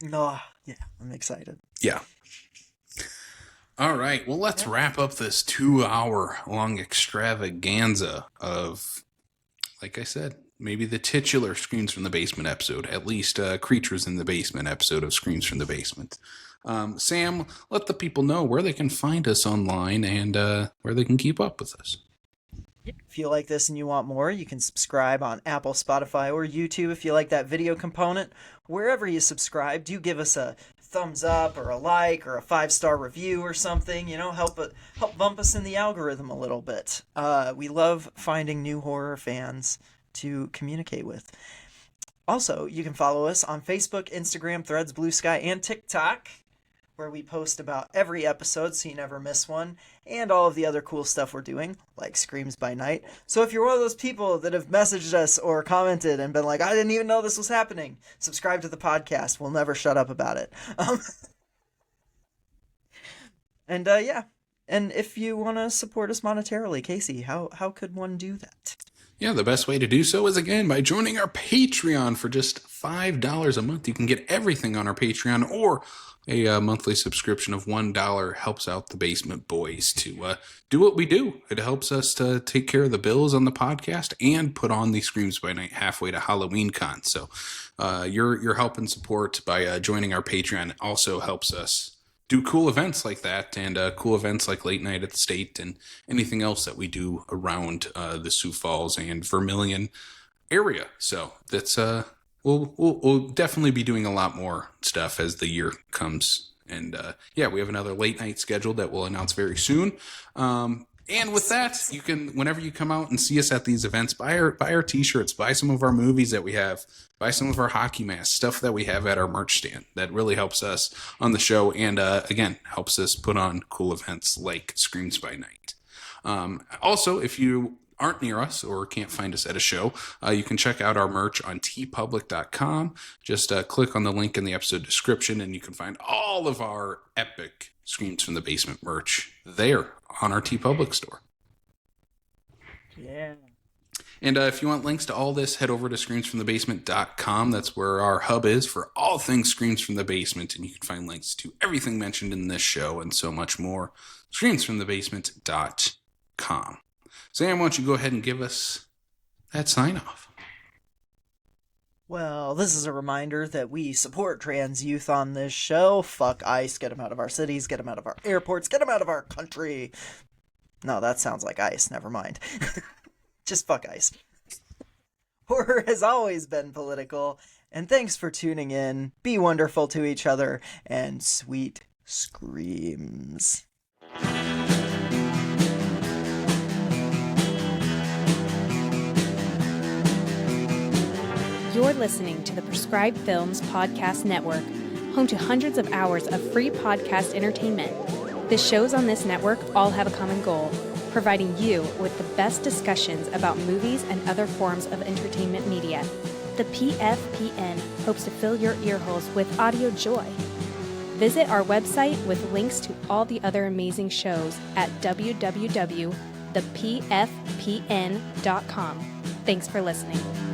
No, yeah, I'm excited. Yeah. All right. Well, let's wrap up this 2-hour long extravaganza of, like I said, maybe the titular Screams from the Basement episode, at least Creatures in the Basement episode of Screams from the Basement. Sam, let the people know where they can find us online and where they can keep up with us. If you like this and you want more, you can subscribe on Apple, Spotify, or YouTube if you like that video component. Wherever you subscribe, do give us a thumbs up or a like or a 5-star review or something. You know, help bump us in the algorithm a little bit. We love finding new horror fans to communicate with. Also, you can follow us on Facebook, Instagram, Threads, Blue Sky, and TikTok, where we post about every episode so you never miss one, and all of the other cool stuff we're doing, like Screams by Night. So if you're one of those people that have messaged us or commented and been like, I didn't even know this was happening, subscribe to the podcast. We'll never shut up about it. And yeah, and if you want to support us monetarily, Casey, how could one do that? Yeah, the best way to do so is, again, by joining our Patreon for just $5 a month. You can get everything on our Patreon, or a monthly subscription of $1 helps out the Basement Boys to do what we do. It helps us to take care of the bills on the podcast and put on the Screams by Night halfway to Halloween Con. So your help and support by joining our Patreon also helps us do cool events like that, and cool events like Late Night at the State and anything else that we do around the Sioux Falls and Vermilion area. So that's we'll definitely be doing a lot more stuff as the year comes. And yeah, we have another late night scheduled that we'll announce very soon. And with that, you can, whenever you come out and see us at these events, buy our t-shirts, buy some of our movies that we have, buy some of our hockey masks, stuff that we have at our merch stand. That really helps us on the show, and again, helps us put on cool events like Screams by Night. Also, if you aren't near us or can't find us at a show, you can check out our merch on tpublic.com. Just click on the link in the episode description, and you can find all of our epic Screams from the Basement merch there on our TeePublic store. Yeah. And if you want links to all this, head over to screamsfromthebasement.com. That's where our hub is for all things Screams from the Basement, and you can find links to everything mentioned in this show and so much more. screamsfromthebasement.com. Sam, why don't you go ahead and give us that sign-off? Well, this is a reminder that we support trans youth on this show. Fuck ICE, get them out of our cities, get them out of our airports, get them out of our country. No, that sounds like ice. Never mind. Just fuck ice. Horror has always been political, and thanks for tuning in. Be wonderful to each other, and sweet screams. You're listening to the Prescribed Films Podcast Network, home to hundreds of hours of free podcast entertainment. The shows on this network all have a common goal: providing you with the best discussions about movies and other forms of entertainment media. The PFPN hopes to fill your earholes with audio joy. Visit our website with links to all the other amazing shows at www.thepfpn.com. Thanks for listening.